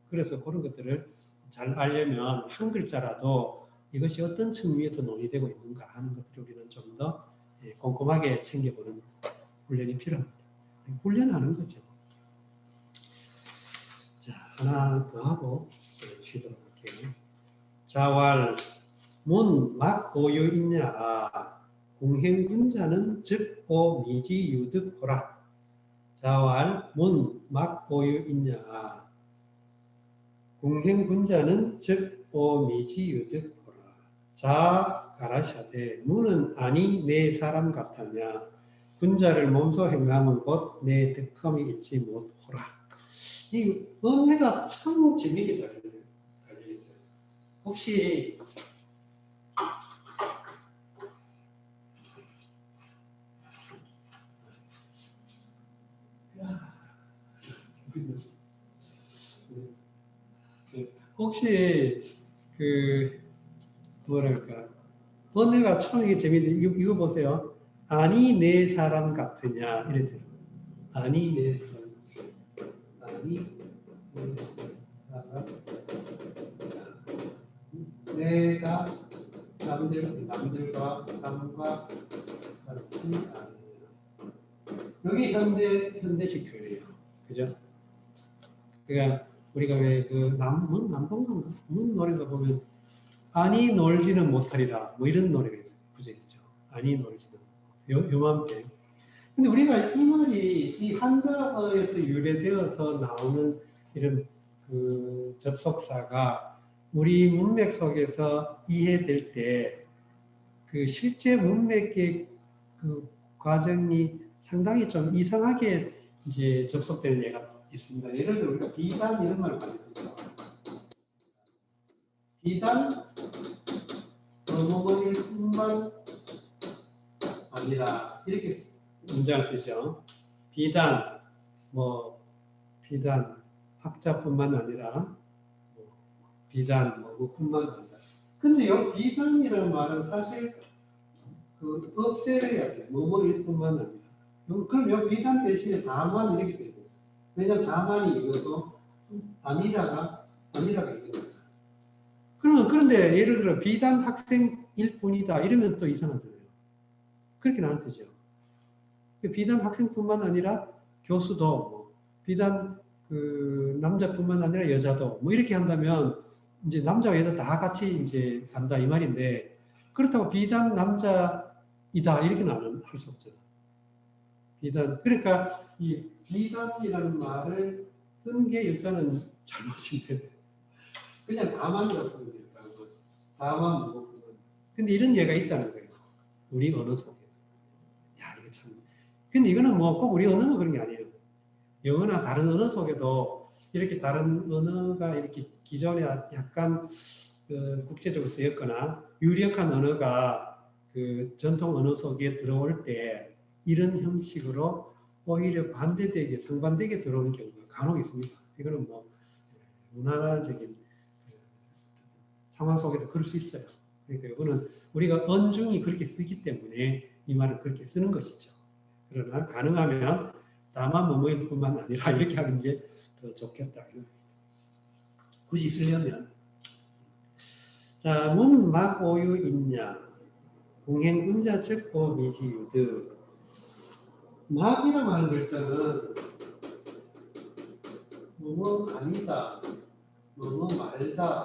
그래서 그런 것들을 잘 알려면 한 글자라도 이것이 어떤 측면에서 논의되고 있는가 하는 것들을 우리는 좀 더 꼼꼼하게 챙겨보는 훈련이 필요합니다. 훈련하는 거죠. 자, 하나 더 하고 쉬도록 할게요. 자왈 문 막 고유 있냐 공행군자는 즉오 미지 유득호라. 자왈 문 막 고유 있냐 공행군자는 즉오 미지 유득호라. 자 가라샤되 문은 아니 내 사람 같으냐 군자를 몸소 행함은 곧 내 득함이 있지 못호라. 이 언해가 참 재미있게 잘 달려있어요. 혹시 그 뭐랄까 언해가 참 이게 재미있는데 이거 보세요. 아니 내 사람 같으냐 이래 돼요. 아니 내 사람 아니 내 사람 내가 남들과 남과 같지 않으냐. 여기 현대식 표현이에요. 그죠? 그러니까 우리가 왜 그 남봉인가 문 노래가 보면 아니 놀지는 못하리라 뭐 이런 노래가 있어요. 구절이죠. 아니 놀지는 요맘때. 근데 우리가 이 말이 이 한자어에서 유래되어서 나오는 이런 그 접속사가 우리 문맥 속에서 이해될 때 그 실제 문맥의 그 과정이 상당히 좀 이상하게 이제 접속되는 예가 있습니다. 예를 들어 우리가 비단 이런 말을 많이 쓰죠. 비단 어머니일 뿐만 아니라 이렇게 문장을 쓰죠. 비단 비단 학자뿐만 아니라 비단 뭐뿐만 아니라. 근데 이 비단이라는 말은 사실 그 없애야 돼. 뭐뭐일뿐만 아니라. 그럼 이 비단 대신에 다만 이렇게 되고. 왜냐면 다만이 이거고 아니라가 이거다. 그런데 예를 들어 비단 학생일 뿐이다 이러면 또 이상하잖아요. 그렇게는 안 쓰죠. 비단 학생뿐만 아니라 교수도 비단 그 남자뿐만 아니라 여자도 이렇게 한다면 이제 남자와 여자 다 같이 이제 간다 이 말인데 그렇다고 비단 남자이다 이렇게는 할 수 없잖아. 비단 그러니까 이 비단이라는 말을 쓴 게 일단은 잘못인데 그냥 다만이라고 쓰면 될까? 다만 뭐고. 근데 이런 예가 있다는 거예요. 우리 언어 속에서. 야 이거 참. 근데 이거는 꼭 우리 언어만 그런 게 아니에요. 영어나 다른 언어 속에도 이렇게 다른 언어가 이렇게 기존에 약간 그 국제적으로 쓰였거나 유력한 언어가 그 전통 언어 속에 들어올 때 이런 형식으로 오히려 반대되게 상반되게 들어오는 경우가 간혹 있습니다. 이거는 문화적인 상황 속에서 그럴 수 있어요. 그러니까 이거는 우리가 언중이 그렇게 쓰기 때문에 이 말을 그렇게 쓰는 것이죠. 그러나 가능하면 다만 뭐뭐일 뿐만 아니라 이렇게 하는 게 더 좋겠다. 굳이 쓰려면. 자, 문, 막, 오유, 있냐. 공행분자, 즉고, 미지유드. 막이라고 하는 글자는 뭐뭐 아니다, 뭐뭐 말다,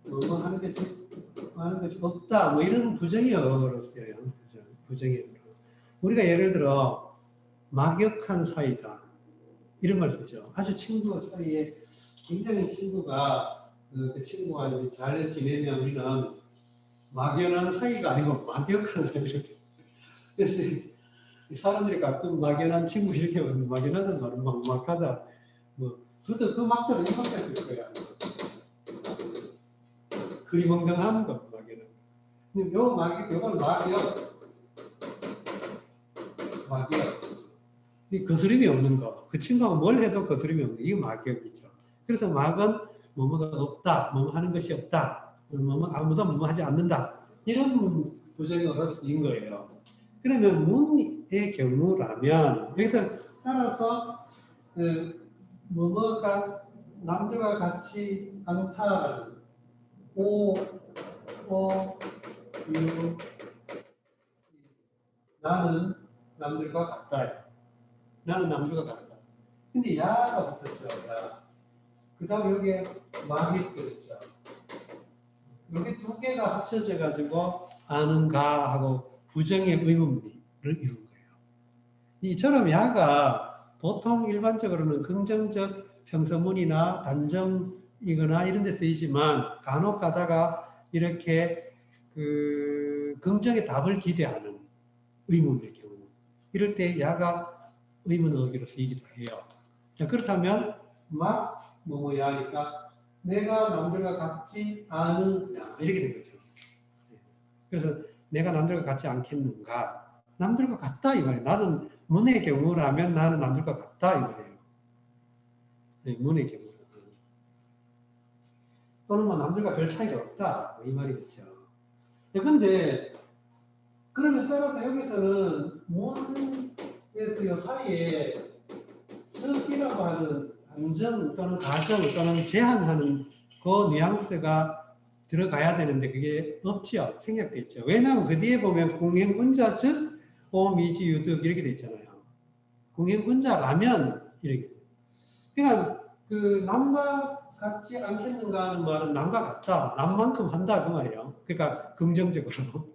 뭐뭐 하는 것이 없다, 이런 부정의어로 쓰여요. 부정의어로. 우리가 예를 들어 막역한 사이다 이런 말 쓰죠. 아주 친구 사이에 굉장히 친구가 그 친구가 잘 지내면 우리는 막연한 사이가 아니고 막역한 사이를. 그래서 사람들이 가끔 막연한 친구 이렇게 막연하다는 말은 막막하다. 그것도 그 막자로 이만큼 쓸 거야. 그리멍덩한 것 막연한. 근데 요건 막역. 이 거스름이 없는 거. 그 친구하고 뭘 해도 거스름이 없는 거. 이거 막역이죠. 그래서 막은 뭐뭐가 없다, 뭐뭐 하는 것이 없다, 아무도 뭐뭐 하지 않는다. 이런 부정어로 쓰인 거예요. 그러면 문의 경우라면 여기서 따라서 뭐뭐가 남들과 같지 않다라는 나는 남들과 같다. 나는 남들과 같다. 근데 야가 붙었죠. 야. 그 다음 여기에 막이 들었죠. 여기 두 개가 합쳐져 가지고 아는가 하고 부정의 의문문을 이룬 거예요. 이처럼 야가 보통 일반적으로는 긍정적 평서문이나 단정이거나 이런 데 쓰이지만 간혹 가다가 이렇게 그 긍정의 답을 기대하는 의문일 경우 이럴 때 야가 의문 어기로 쓰이기도 해요. 자, 그렇다면 막 뭐뭐야 하니까 내가 남들과 같지 않으냐 이렇게 된 거죠. 그래서 내가 남들과 같지 않겠는가? 남들과 같다 이 말이에요. 나는 문의 경우라면 나는 남들과 같다 이 말이에요. 네, 문의 경우라면. 또는 뭐 남들과 별 차이가 없다 이 말이겠죠. 그런데 그러면 따라서 여기서는 문에서 이 사이에 습이라고 하는 안정 또는 가정 또는 제한하는 그 뉘앙스가 들어가야 되는데 그게 없죠. 생략돼 있죠. 왜냐하면 그 뒤에 보면 공행분자 즉 오미지유득 이렇게 돼 있잖아요. 공행분자라면 이렇게. 그러니까 그 남과 같지 않겠는가 하는 말은 남과 같다. 남만큼 한다 그 말이에요. 그러니까 긍정적으로.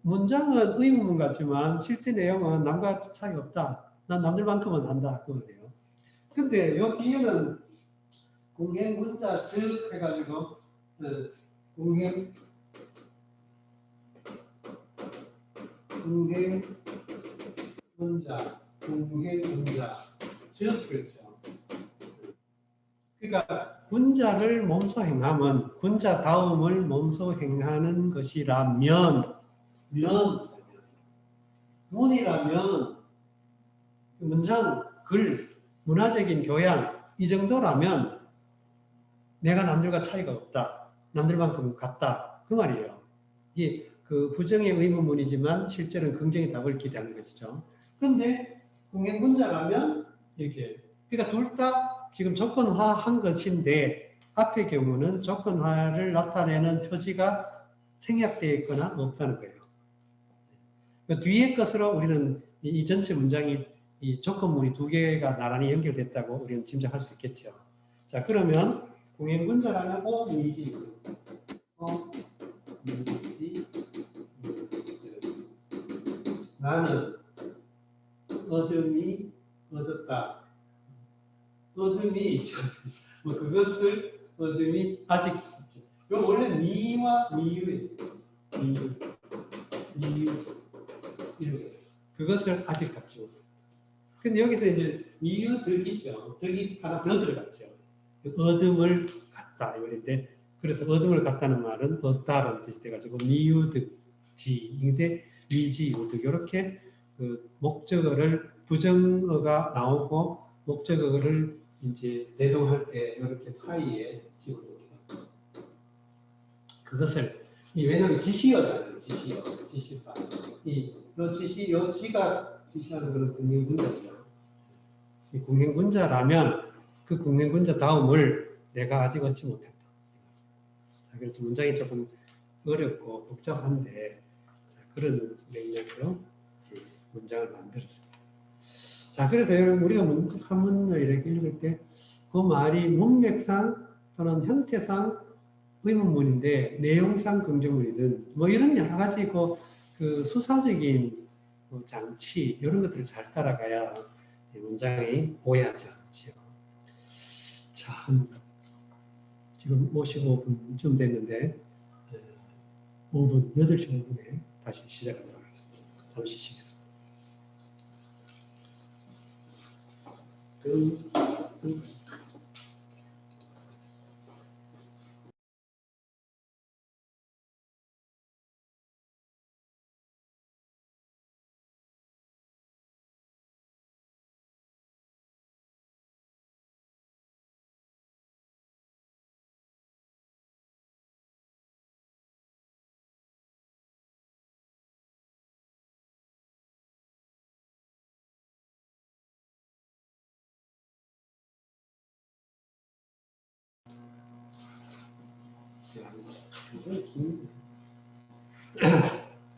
문장은 의문문 같지만 실제 내용은 남과 차이 없다. 난 남들만큼은 한다 그 말이에요. 근데 여기 뒤에는 공행분자 즉 해가지고 공행분자 즉 그렇죠. 그러니까 분자를 몸소 행하면 분자 다음을 몸소 행하는 것이라면 문이라면 문장, 글, 문화적인 교양 이 정도라면 내가 남들과 차이가 없다. 남들만큼 같다. 그 말이에요. 이게 그 부정의 의문문이지만 실제로는 긍정의 답을 기대하는 것이죠. 그런데 공행문자라면 이렇게 그러니까 둘 다 지금 조건화한 것인데 앞의 경우는 조건화를 나타내는 표지가 생략되어 있거나 없다는 거예요. 그 뒤의 것으로 우리는 이 전체 문장이 이 조건문이 두 개가 나란히 연결됐다고 우리는 짐작할 수 있겠죠. 자, 그러면 공행문자라면 미지, 미지, 나는 얻음이 얻었다. 얻음이 있죠. 뭐 그것을 얻음이 아직 있죠. 이거 원래 미와 미유예요. 미유 이렇게 그것을 아직 갖지 못해. 근데 여기서 이제 미유 덕이죠. 덕이 하나 더 들어갔죠. 얻음을 갖다 이랬는데 그래서 얻음을 갖다는 말은 얻다라는 뜻이 돼가지고 미유 덕지. 근데 위지 유득 이렇게 그 목적어를 부정어가 나오고 목적어를 이제 대동할 때 이렇게 사이에 집어넣어요. 그것을 왜냐하면 지시어잖아요. 지시사. 이 지시, 요 지가 지시하는 그런 공행분자죠. 이 공행분자라면 그 공행분자 다음을 내가 아직 얻지 못했다. 자, 그래서 문장이 조금 어렵고 복잡한데 그런 맥락으로 문장을 만들었습니다. 자, 그래서 우리가 한문을 이렇게 읽을 때 그 말이 문맥상 또는 형태상 의문문인데 내용상 긍정문이든 뭐 이런 여러 가지 그 수사적인 장치 이런 것들을 잘 따라가야 문장이 오해하지 않죠. 자, 지금 55분쯤 됐는데 5분, 8시 5분에 다시 시작하도록 하겠습니다. 잠시 쉬겠습니다.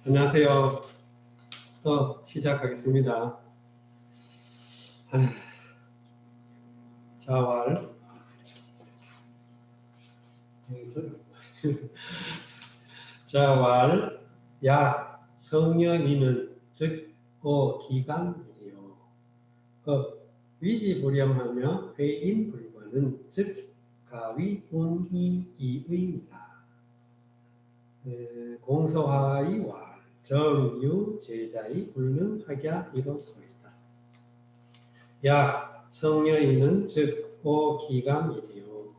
안녕하세요. 또 시작하겠습니다. 자왈 자왈 야 성령이는 즉 기간이요 위지불량하며 회인불관은 즉 가위운이이의니라. 공소하의 왈 정유 제자의 불능하랴 이로소이다. 야 성녀이는 즉 기감이요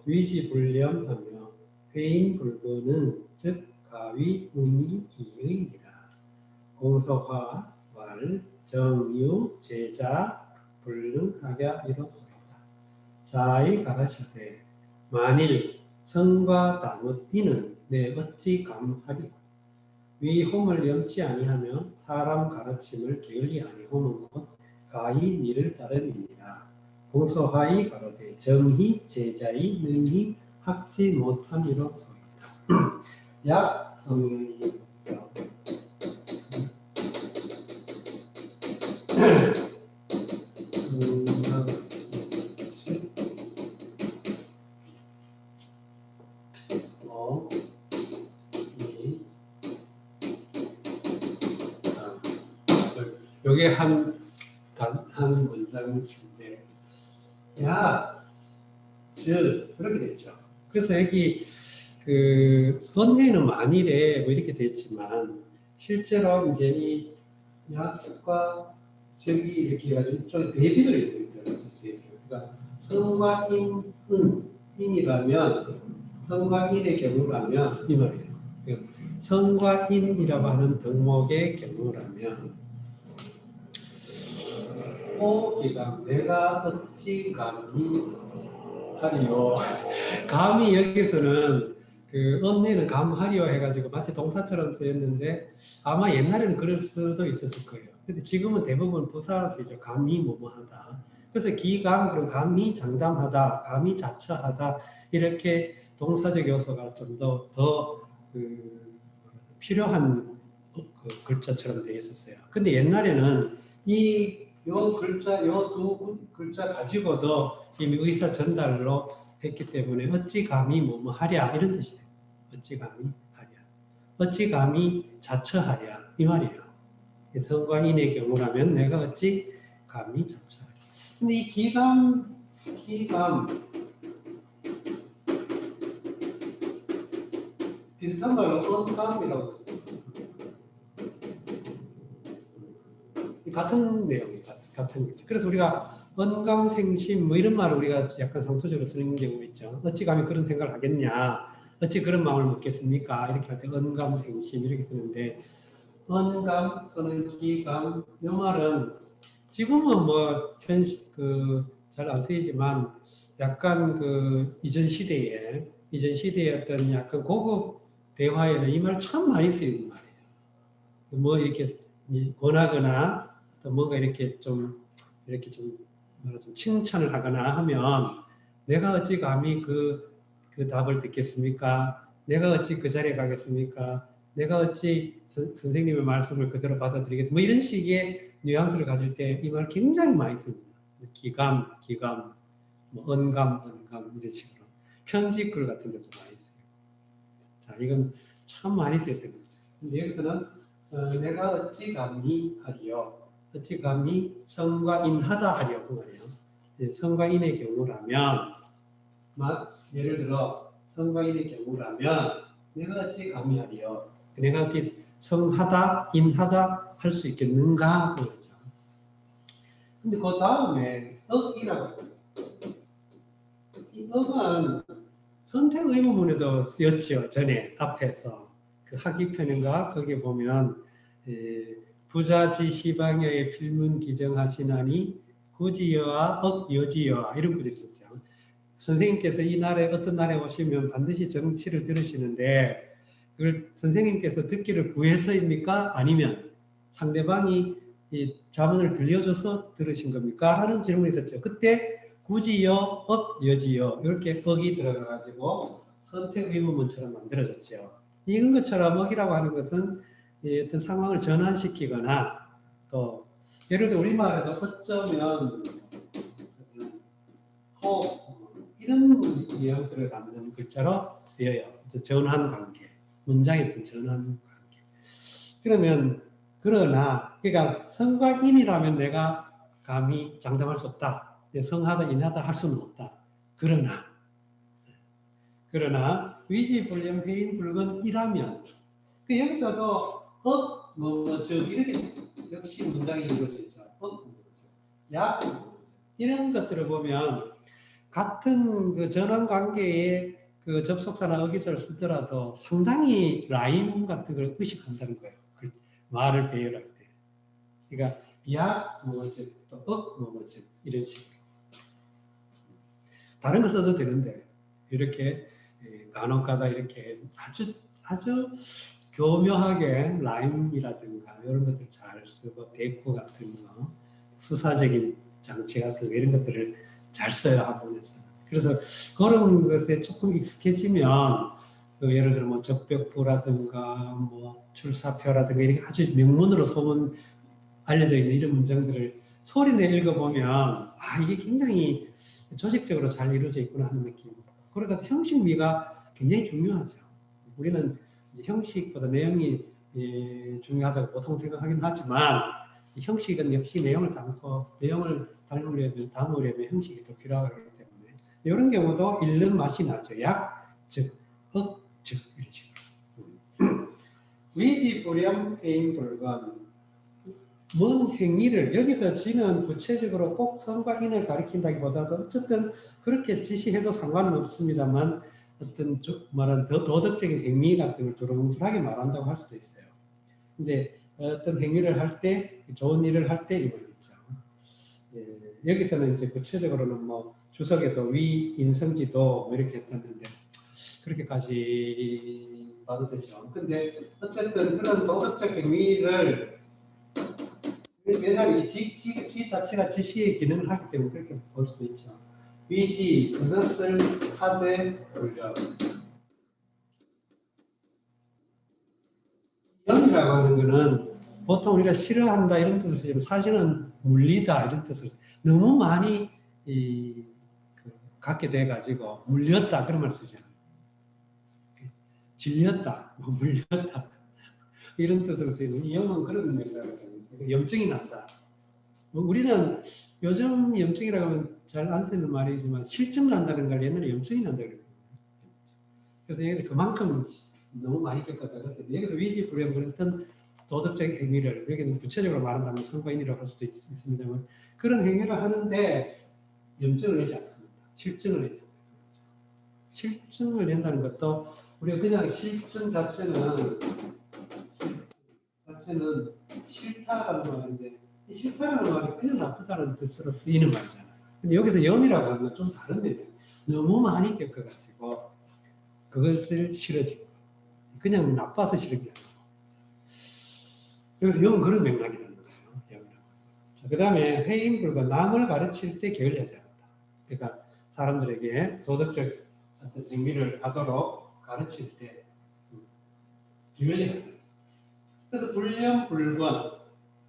위지불념하며 회인불구는 즉 가위운이이의니라. 공소화 왈 정유 제자 불능하랴 이로소이다. 자의 가라시되 만일 성과 담은 이는 내 어찌 감하리고 위 홈을 염치 아니하며 사람 가르침을 게을리 아니하는 것 가히 니를 따름이니라. 공소하이 가로되 정희 제자의 능히 학지 못함이로소이다. 약 성령이 요게 한 문장인데, 그렇게 됐죠. 그래서 여기 언해는 만일에 뭐 이렇게 됐지만, 실제로 이제 이 약과 적이 이렇게 해가지고 이쪽에 대비를 이루고 있더라고요. 그러니까 성과 인이라면, 성과 인의 경우라면, 이 말이에요. 성과 인이라고 하는 덕목의 경우라면, 호기감 내가 어찌 감히 하리요. 감히 여기서는 그 언니는 감하리요 해가지고 마치 동사처럼 쓰였는데 아마 옛날에는 그럴 수도 있었을 거예요. 근데 지금은 대부분 부사로 쓰이죠. 감히 뭐뭐하다. 그래서 기감 그런 감히 장담하다, 감히 자처하다 이렇게 동사적 요소가 좀 더 필요한 그 글자처럼 되어 있었어요. 근데 옛날에는 요 글자, 요 두 글자 가지고도 이미 의사 전달로 했기 때문에 어찌 감히 뭐뭐 하랴 이런 뜻이 돼요. 어찌 감히 하랴. 어찌 감히 자처하랴 이 말이에요. 성과 인의 경우라면 내가 어찌 감히 자처하랴. 근데 이 기감 비슷한 말로 언감이라고 했어요. 같은 내용이 같은 거죠. 그래서 우리가 언감생심 뭐 이런 말을 우리가 약간 상투적으로 쓰는 경우 있죠. 어찌 감히 그런 생각을 하겠냐, 어찌 그런 마음을 먹겠습니까? 이렇게 할 때 언감생심 이렇게 쓰는데 언감 또는 기감 이 말은 지금은 뭐 잘 안 쓰이지만 약간 그 이전 시대에 어떤 약간 고급 대화에는 이 말 참 많이 쓰이는 말이에요. 뭐 이렇게 권하거나 또 뭔가 이렇게 좀 칭찬을 하거나 하면 내가 어찌 감히 그 답을 듣겠습니까? 내가 어찌 그 자리에 가겠습니까? 내가 어찌 선생님의 말씀을 그대로 받아들이겠습니까? 뭐 이런 식의 뉘앙스를 가질 때 이 말 굉장히 많이 씁니다. 기감, 뭐 언감 이런 식으로 편지글 같은 데도 많이 써요. 자, 이건 참 많이 쓰였던 거죠. 근데 여기서는 내가 어찌 감히 하리요. 어찌 감히 성과 인하다 하리요. 그 말이에요. 성과 인의 경우라면, 예를 들어 성과 인의 경우라면 내가 어찌 감히 하리요. 내가 어찌 성하다, 인하다 할 수 있겠는가? 그거죠. 근데 그 다음에 억이라고 해요. 이 억은 선택 의문문에도 쓰였죠. 전에 앞에서 그 하기편인가 거기 보면 부자지 시방여의 필문 기정하시나니 구지여와 억여지여와 이런 구절이 있었죠. 선생님께서 이 날에 어떤 날에 오시면 반드시 정치를 들으시는데 그걸 선생님께서 듣기를 구해서입니까? 아니면 상대방이 이 자문을 들려줘서 들으신 겁니까? 하는 질문이 있었죠. 그때 구지여, 억여지여 이렇게 억이 들어가가지고 선택 의문문처럼 만들어졌죠. 이런 것처럼 억이라고 하는 것은 어떤 상황을 전환시키거나 또 예를 들어 우리말에도 어쩌면 이런 뉘앙스를 갖는 글자로 쓰여요. 전환 관계, 문장의 어떤 전환 관계. 그러면 그러나 그러니까 성과 인이라면 내가 감히 장담할 수 없다. 성하다 인하다 할 수는 없다. 그러나 위지불량 회인불건이라면 여기서도 즉 이렇게 역시 문장이 이루어져 있죠. 이런 것들을 보면 같은 그 전환 관계에 그 접속사나 어기서를 쓰더라도 상당히 라임 같은 걸 의식한다는 거예요. 그 말을 배열할 때. 그러니까 또 이런 식으로. 다른 거 써도 되는데 이렇게 간혹가다 이렇게 아주 교묘하게 라임이라든가 이런 것들 잘 쓰고 대꾸 같은 거 수사적인 장치 같은 거 이런 것들을 잘 써요 학원에서. 그래서 그런 것에 조금 익숙해지면 예를 들어 뭐 적벽부라든가 뭐 출사표라든가 이렇게 아주 명문으로 소문 알려져 있는 이런 문장들을 소리내 읽어보면 이게 굉장히 조직적으로 잘 이루어져 있구나 하는 느낌. 그러니까 형식미가 굉장히 중요하죠. 우리는 형식보다 내용이 중요하다고 보통 생각하긴 하지만 형식은 역시 내용을 담으려면 형식이 더 필요하기 때문에 이런 경우도 읽는 맛이 나죠. 즉, 즉 이런 식으로. 위지불량 회인불건 뭔 행위를 여기서 지는 구체적으로 꼭 성과 인을 가리킨다기보다도 어쨌든 그렇게 지시해도 상관은 없습니다만 어떤 말은 더 도덕적인 행위 같은 걸 두루뭉술하게 말한다고 할 수도 있어요. 근데 어떤 행위를 할 때 좋은 일을 할 때 이걸 있죠. 여기서는 이제 구체적으로는 뭐 주석에도 위 인성지도 뭐 이렇게 했었는데 그렇게까지 봐도 되죠. 근데 어쨌든 그런 도덕적 행위를 왜냐하면 이 지 자체가 지시의 기능을 하기 때문에 그렇게 볼 수 있죠. 위지 그것을 하되 불려. 영이라고 하는 거는 보통 우리가 싫어한다 이런 뜻을 사실은 물리다 이런 뜻을 너무 많이 갖게 돼 가지고 물렸다 그런 말 쓰잖아요. 질렸다, 뭐 물렸다 이런 뜻으로 쓰이는 영은 그런 맥락이거든요. 염증이 난다. 우리는 요즘 염증이라고 하면 잘 안 쓰는 말이지만 실증 난다는 걸 옛날에 염증이 난다 그랬거든요. 그래서 여기서 그만큼 너무 많이 겪었다. 그래서 여기서 위지불량 그랬던 도덕적 행위를 여기는 구체적으로 말한다면 선거인이라고 할 수도 있습니다만 그런 행위를 하는데 염증을 내지 않습니다. 실증을 내지 않습니다. 실증을 낸다는 것도 우리가 그냥 실증 자체는 싫다라는 말인데 이 싫다라는 말이 그냥 나쁘다는 뜻으로 쓰이는 말이잖아요. 근데 여기서 염이라고 하는 건 좀 다른 의미예요. 너무 많이 겪어가지고 그것을 싫어지고 그냥 나빠서 싫은 게 아니고 그래서 염은 그런 맥락이라는 거예요. 그 다음에 회인불과 남을 가르칠 때 게을리하지 않았다. 그러니까 사람들에게 도덕적 어떤 행위를 하도록 가르칠 때 게을리하지 않았다. 그래서 불량불권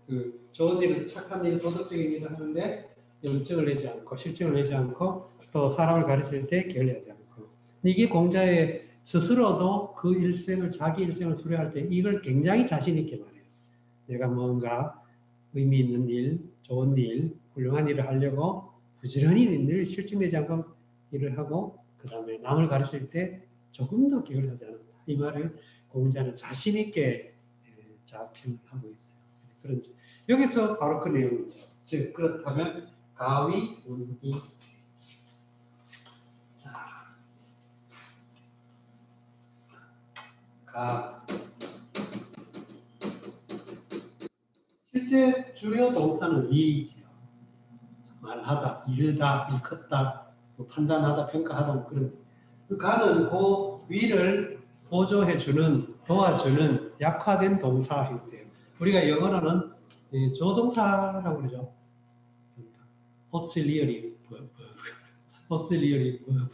그 좋은 일, 착한 일, 도덕적인 일을 하는데 염증을 내지 않고 실증을 내지 않고 또 사람을 가르칠 때 게을리하지 않고 이게 공자의 스스로도 그 일생을 자기 일생을 수료할 때 이걸 굉장히 자신 있게 말해요. 내가 뭔가 의미 있는 일, 좋은 일, 훌륭한 일을 하려고 부지런히 늘 실증내지 않고 일을 하고 그 다음에 남을 가르칠 때 조금 더 게을리하지 않았다. 이 말을 공자는 자신 있게 자표하고 있어요. 그런 여기서 바로 그 내용이죠. 즉 그렇다면 가위, 운이 자, 가 실제 주요 동사는 위이지요. 말하다, 이르다, 일컫다, 뭐 판단하다, 평가하다 뭐 그런 가는 그 위를 보조해주는 도와주는 약화된 동사 형태예요. 우리가 영어로는 조동사라고 그러죠. auxiliary verb, auxiliary verb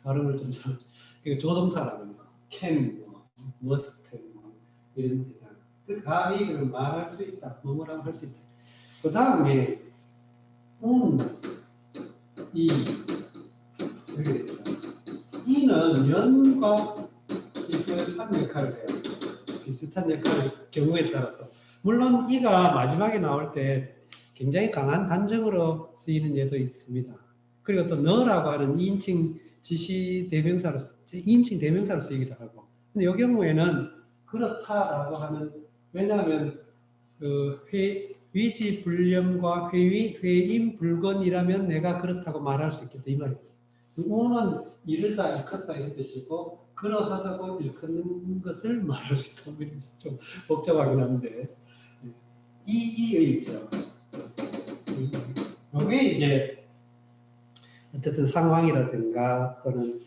발음을 좀 잘. 조동사라고 합니다. can, must 뭐 이런 데다. 그 가위 그런 말할 수 있다, 뭐뭐라고 할 수 있다. 그 다음에 이 이렇게 되죠. 이는 연과 비슷한 역할을 해요. 비슷한 역할의 경우에 따라서. 물론 이가 마지막에 나올 때 굉장히 강한 단정으로 쓰이는 예도 있습니다. 그리고 또 너라고 하는 2인칭 지시 대명사로, 2인칭 대명사로 쓰이기도 하고. 근데 이 경우에는 그렇다라고 하는, 왜냐하면 그 위지불념과 회임불건이라면 내가 그렇다고 말할 수 있겠다 이 말이에요. 우는 이르다 일컫다 이런 뜻이고 그러하다고 일컫는 것을 말할 수 있다. 좀 복잡하긴 한데 이의 있죠. 이게 이제 어쨌든 상황이라든가 또는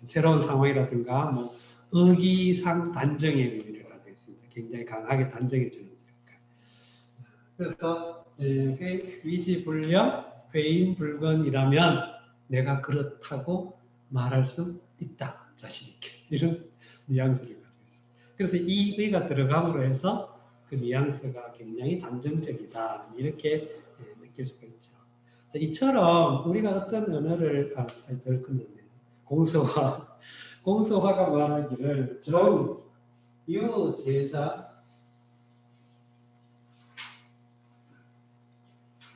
새로운 상황이라든가 뭐 의기상 단정의 의미를 가지고 있습니다. 굉장히 강하게 단정해 주는 거니까. 그래서 위지불념, 회인불건이라면 내가 그렇다고 말할 수 있다. 자신 있게. 이런 뉘앙스를 가지고 있습니다. 그래서 이 의가 들어감으로 해서 그 뉘앙스가 굉장히 단정적이다. 이렇게 느낄 수가 있죠. 이처럼 우리가 어떤 언어를 덜 끝냈네요. 공소화가 말하기를 정, 유, 제자,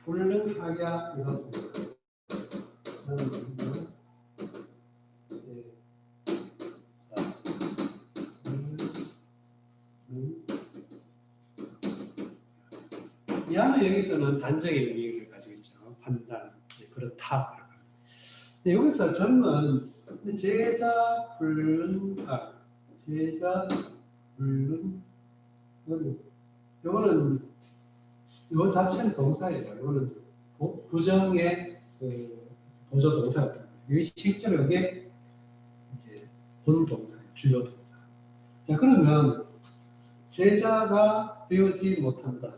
불능하야 이렇습니다. 이 안에 여기서는 단정의 의미를 가지고 있죠. 판단, 그렇다. 근데 여기서 정은 제자 불능하, 제자 불능, 요거는 요 자체는 동사예요. 이거는 부정의 보조 동사 같은 거예요. 이게 실제로 이게 이제 본동사예요. 주요 동사. 자, 그러면 제자가 배우지 못한다.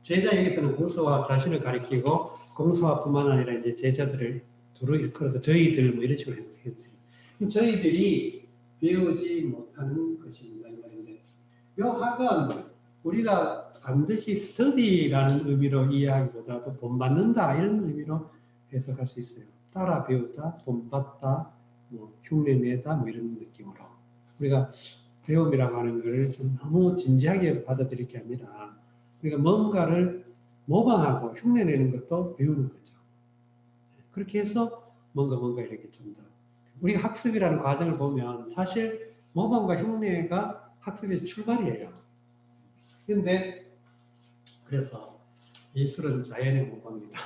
제자 여기서는 공서와 자신을 가리키고 공서와뿐만 아니라 이제 제자들을 두루 일컬어서 저희들 뭐 이런 식으로 해석해요. 저희들이 배우지 못하는 것입니다. 이 말인데, 이 학은 우리가 반드시 스터디라는 의미로 이해하기보다도 본받는다 이런 의미로 해석할 수 있어요. 따라 배우다, 본받다, 뭐 흉내내다 뭐 이런 느낌으로 우리가 배움이라고 하는 걸 좀 너무 진지하게 받아들일 게 아니라 우리가 뭔가를 모방하고 흉내내는 것도 배우는 거죠. 그렇게 해서 뭔가 이렇게 좀 더 우리가 학습이라는 과정을 보면 사실 모방과 흉내가 학습의 출발이에요. 그런데 그래서 예술은 자연의 모방이다.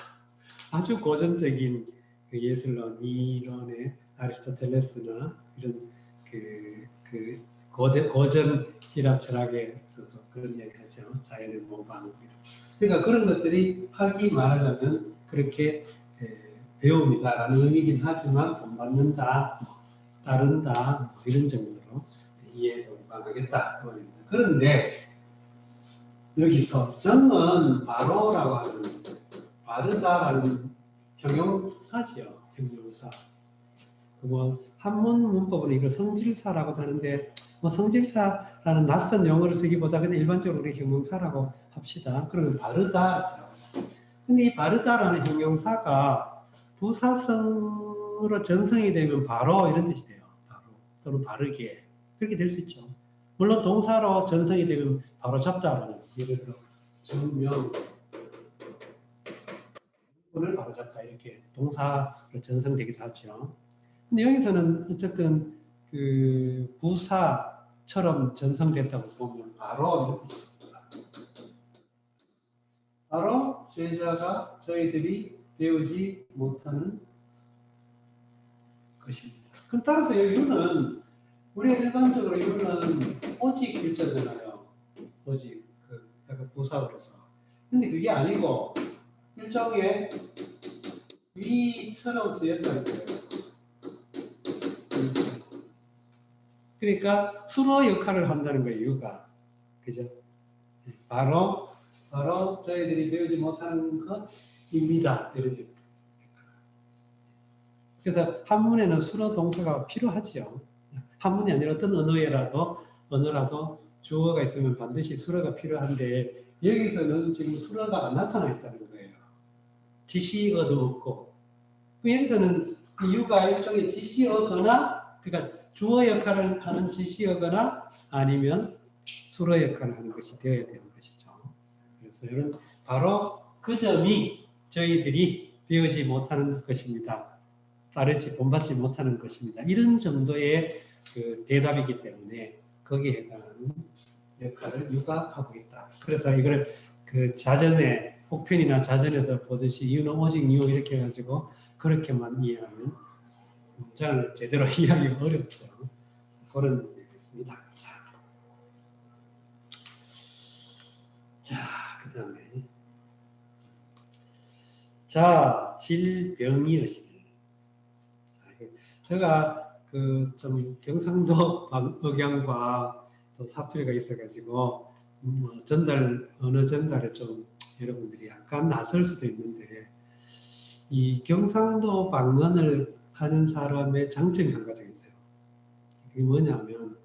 아주 고전적인 그 예술론 이론의 아리스토텔레스나 이런 고전 히랍 철학에 있어서 그런 얘기하죠. 자연의 모방. 그러니까 그런 것들이 하기 말하자면 그렇게 배움이다라는 의미긴 하지만 본받는다, 따른다 이런 정도로 이해해 보겠다. 그런데 여기서 정은 바로라고 하는 바르다라는 형용사지요. 형용사. 뭐 한문 문법은 이걸 성질사라고 하는데 뭐 성질사라는 낯선 용어를 쓰기보다 그냥 일반적으로 우리 형용사라고 합시다. 그러면 바르다죠. 근데 이 바르다라는 형용사가 부사성으로 전성이 되면 바로 이런 뜻이 돼요. 바로 또는 바르게 그렇게 될 수 있죠. 물론 동사로 전성이 되면 바로 잡다라는 예를 들어 정명 오늘 바로 잡다 이렇게 동사로 전성되기도 하죠. 근데 여기서는 어쨌든 그 부사처럼 전성됐다고 보면 바로 제자가 저희들이 배우지 못하는 것입니다. 그럼 따라서 여기는 우리가 일반적으로 이거는 오직 일자잖아요. 오직 약간 부사로서. 근데 그게 아니고 일종의 위처럼 쓰였다는 거예요. 그러니까 수로 역할을 한다는 거예요. 이유가 그죠? 바로 저희들이 배우지 못하는 것입니다. 이렇게. 그래서 한문에는 수로 동사가 필요하지요. 한문이 아니라 어떤 언어라도 주어가 있으면 반드시 수로가 필요한데 여기서는 지금 수로가 안 나타나 있다는 거예요. 지시어도 없고 여기서는 이유가 일종의 지시어거나 그러니까 주어 역할을 하는 지시어거나 아니면 수로 역할을 하는 것이 되어야 되는 것이죠. 그래서 이런 바로 그 점이 저희들이 배우지 못하는 것입니다. 따르지 본받지 못하는 것입니다. 이런 정도의 그 대답이기 때문에 거기에 해당하는 역할을 유가하고 있다. 그래서 이걸 그 자전에 혹편이나 자전에서 보듯이 이유는 오직 이유 이렇게 해가지고 그렇게만 이해하면 문장을 제대로 이해하기 어렵죠. 그런 얘기입니다. 자, 그 다음에 질병이어시길. 제가 그 좀 경상도 억양과 또 사투리가 있어가지고 언어 전달에 좀 여러분들이 약간 낯설 수도 있는데 이 경상도 방언을 하는 사람의 장점이 한 가지가 있어요. 그게 뭐냐면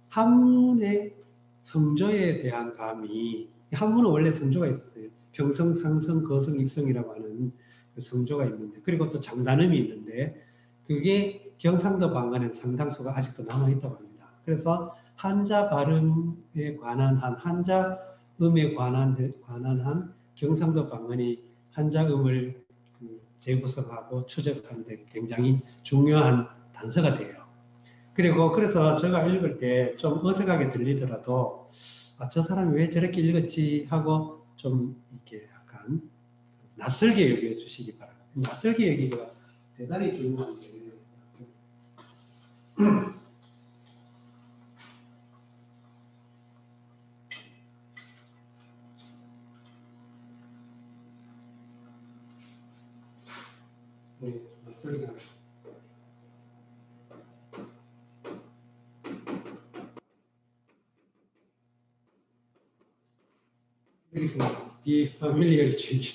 한문의 성조에 대한 감이 한문은 원래 성조가 있었어요. 평성, 상성, 거성, 입성이라고 하는 그 성조가 있는데 그리고 또 장단음이 있는데 그게 경상도 방언의 상당수가 아직도 남아있다고 합니다. 그래서 한자 발음에 관한 한자음에 관한 한 경상도 방언이 한자음을 재구성하고 추적하는데 굉장히 중요한 단서가 돼요. 그리고 그래서 제가 읽을 때 좀 어색하게 들리더라도 저 사람이 왜 저렇게 읽었지 하고 좀 이렇게 약간 낯설게 여겨주시기 바랍니다. 낯설게 여기기가 대단히 중요한데 소리가 여기서 이 파밀리얼 체인지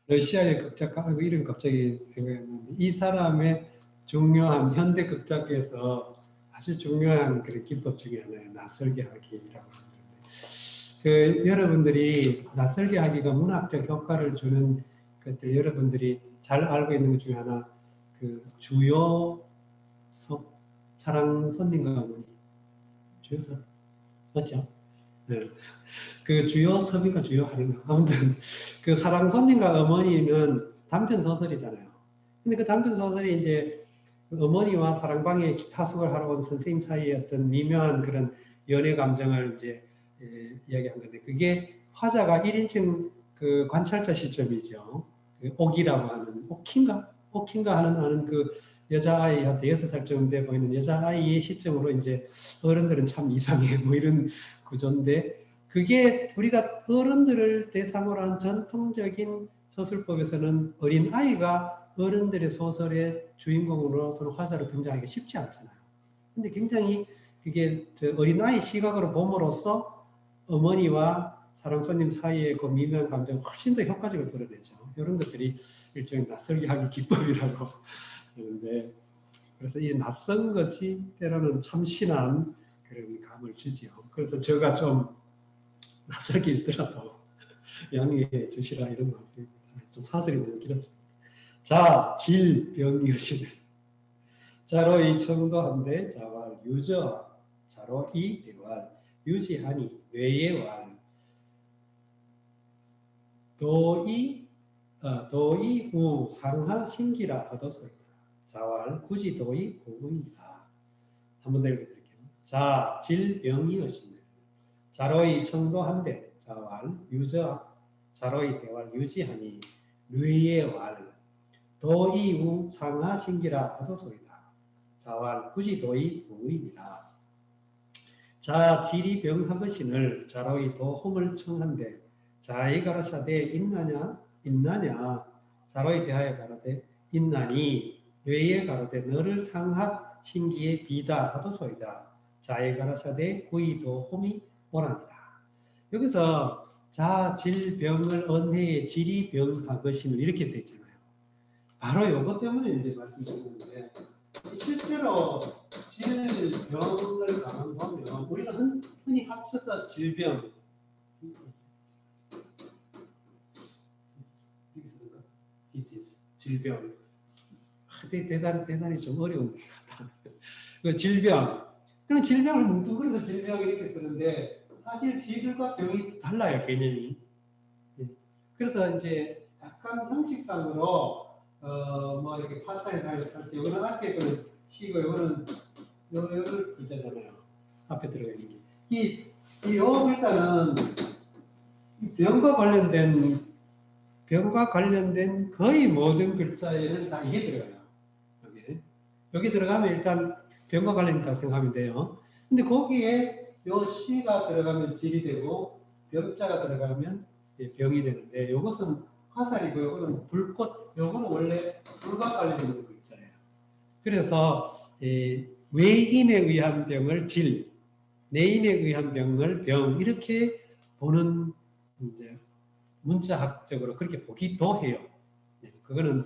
러시아의 극작가 이름 갑자기 생각했는데 이 사람의 중요한 현대 극작에서 아주 중요한 그런 기법 중에 하나예요. 낯설게 하기라고 하는데 그 여러분들이 낯설게 하기가 문학적 효과를 주는 것들 여러분들이 잘 알고 있는 것 중에 하나 그 주요 사랑 손님과 어머니 주요서 맞죠? 네. 그 주요 섭인가 주요 할인가 아무튼 그 사랑 손님과 어머니는 단편 소설이잖아요. 근데 그 단편 소설이 이제 어머니와 사랑방에 하숙을 하러 온 선생님 사이의 어떤 미묘한 그런 연애 감정을 이제 이야기한 건데 그게 화자가 1인칭 그 관찰자 시점이죠. 그 옥이라고 하는 옥킨가 하는 그 여자아이한테 6살쯤 돼 보이는 여자아이의 시점으로 이제 어른들은 참 이상해 뭐 이런 구조인데 그게 우리가 어른들을 대상으로 한 전통적인 서술법에서는 어린 아이가 어른들의 소설의 주인공으로 또는 화자로 등장하기가 쉽지 않잖아요. 근데 굉장히 그게 어린 아이 시각으로 봄으로써 어머니와 사랑 손님 사이의 그 미묘한 감정을 훨씬 더 효과적으로 드러내죠. 이런 것들이 일종의 낯설게 하기 기법이라고 하는데 그래서 이 낯선 것이 때로는 참신한 그런 감을 주지요. 그래서 제가 좀 낯설게 읽더라도 양해해 주시라 이런 말씀입니다. 좀 사설이 너무 길었습니다. 자, 질병이으시네. 자로 이 청도한데 자왈 유저 자로 이 대왈 유지하니 뇌의 왈 도이 우 상하 신기라 하도소이다. 자왈 굳이 도이 고구입니다. 한 번 더 읽어드릴게요. 자 질병이으시네. 자로이 청도한데 자왈 유저 자로이 대왈 유지하니 뇌의 왈 도이 우 상하 신기라 하도소이다. 자왈 굳이 도이 고구입니다. 자 지리 병하거신을 자로이 도홈을 청한데 자이 가라사대 있나냐 자로이 대하여 가라되 있나니 뇌에 가라되 너를 상하 신기에 비다 하도소이다. 자이 가라사대 구이도 홈이 오랍니다. 여기서 자 질병을 언해의 지리 병하거신을 이렇게 돼 있잖아요. 바로 이것 때문에 이제 말씀드리는데 실제로 질병을 가만 보면 우리는 흔히 합쳐서 질병 질병 대단히 좀 어려운 것 같다. 그 질병 그런 질병을 뭉뚱그려서 질병 이렇게 쓰는데 사실 질과 병이 달라요 개념이. 그래서 이제 약간 형식상으로 뭐 이렇게 파사에서 할 때 이거는 앞에 거는 시고 이거는 요 글자잖아요. 앞에 들어가 있는 게. 이 글자는 병과 관련된 거의 모든 글자에는 다 이게 들어가요. 여기 들어가면 일단 병과 관련있다고 생각하면 돼요. 근데 거기에 요 시가 들어가면 질이 되고 병자가 들어가면 병이 되는데 이것은 화살이고 이거는 불꽃, 이거는 원래 불과 관련 있는 글자예요. 그래서 외인에 의한 병을 질, 내인에 의한 병을 병 이렇게 보는 이제 문자학적으로 그렇게 보기도 해요. 그거는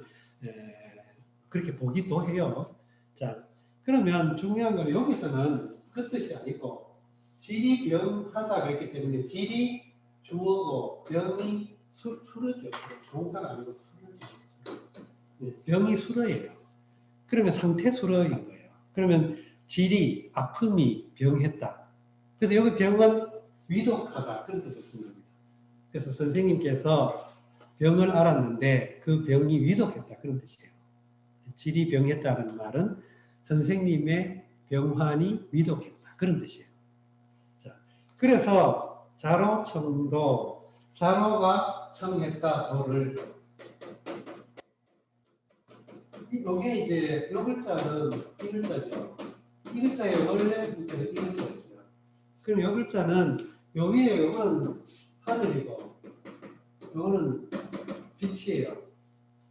그렇게 보기도 해요. 자, 그러면 중요한 건 여기서는 그 뜻이 아니고 질이 병하다 그랬기 때문에 질이 주어고 병이 수러죠. 동사가 아니고 수러죠. 병이 수러예요. 그러면 상태 수러인 거예요. 그러면 질이 아픔이 병했다. 그래서 여기 병은 위독하다 그런 뜻을 쓰는 겁니다. 그래서 선생님께서 병을 앓았는데 그 병이 위독했다 그런 뜻이에요. 질이 병했다는 말은 선생님의 병환이 위독했다 그런 뜻이에요. 자, 그래서 자로 청도 자로가 청했다 도를 이게 이제 이 글자는 이 글자죠. 이 글자의 원래 글자는 이 글자였어요. 그럼 이 글자는 요 위에 요거는 하늘이고 요거는 빛이에요.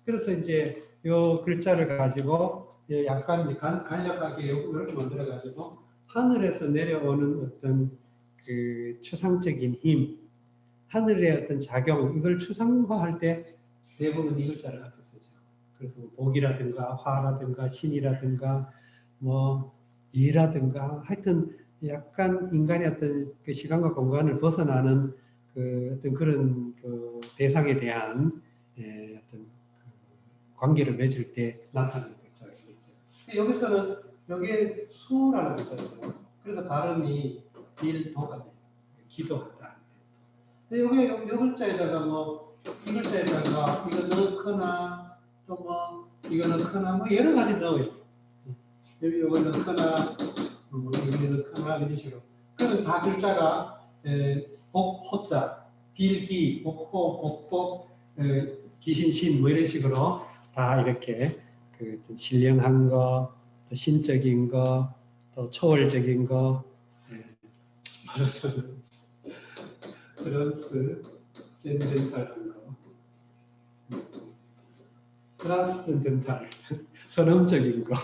그래서 이제 요 글자를 가지고 약간 간략하게 이렇게 만들어 가지고 하늘에서 내려오는 어떤 그 추상적인 힘, 하늘의 어떤 작용, 이걸 추상화할 때 대부분 이 글자를 앞에 쓰죠. 그래서 뭐 복이라든가 화라든가 신이라든가 뭐 이라든가 하여튼 약간 인간의 어떤 그 시간과 공간을 벗어나는 그 어떤 그런 그 대상에 대한 어떤 그 관계를 맺을 때 나타나는 글자겠죠. 여기서는 여기에 수라는 글자죠. 그래서 발음이 빌도가 돼요. 기도하다. 여기 요 글자에다가 뭐 이 글자에다가 이거 넣거나 또 뭐 이거 넣거나 뭐 여러 가지 넣어요. 여기 이거 넣거나 여기 넣거나 이런 식으로. 그러면 다 글자가 호자, 빌기, 복호, 복복, 기신신 뭐 이런 식으로 다 이렇게 그 신령한 거, 또 신적인 거, 또 초월적인 거, 말해서는 트랜스센덴탈한 거, 트랜스센덴탈, 선험적인 거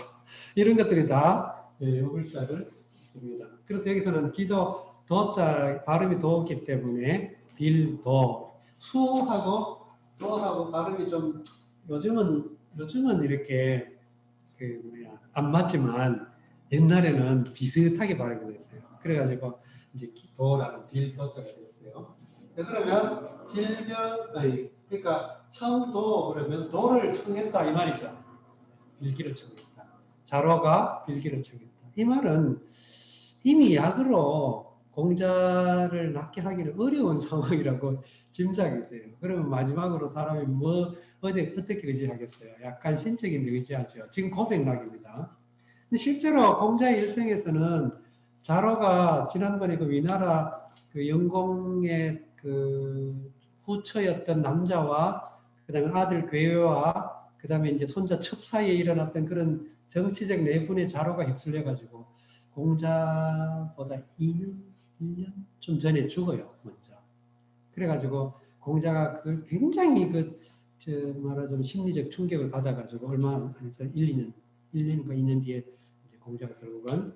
이런 것들이 다 이 글자를 씁니다. 그래서 여기서는 기도 도자 발음이 도기 때문에 빌도 수하고 도하고 발음이 좀 요즘은 이렇게 그 뭐야 안 맞지만 옛날에는 비슷하게 발음이 됐어요. 그래가지고 이제 기도라는 빌도자가 됐어요. 자, 그러면 질병 아니 그러니까 청도 그러면 도를 청했다 이 말이죠. 빌기를 청했다. 자로가 빌기를 청했다. 이 말은 이미 약으로 공자를 낫게 하기는 어려운 상황이라고 짐작이 돼요. 그러면 마지막으로 사람이 뭐 어떻게 의지하겠어요? 약간 신적인 데 의지하죠. 지금 고백락입니다. 근데 실제로 공자의 일생에서는 자로가 지난번에 그 위나라 그 영공의 그 후처였던 남자와 그다음에 아들 괴와 그다음에 이제 손자 첩 사이에 일어났던 그런 정치적 내분의 자로가 휩쓸려 가지고 공자보다 2년, 1년 좀 전에 죽어요, 먼저. 그래가지고 공자가 그 굉장히 저 말하자면 심리적 충격을 받아가지고 얼마 안 해서 1년인가 2년 뒤에 이제 공자가 결국은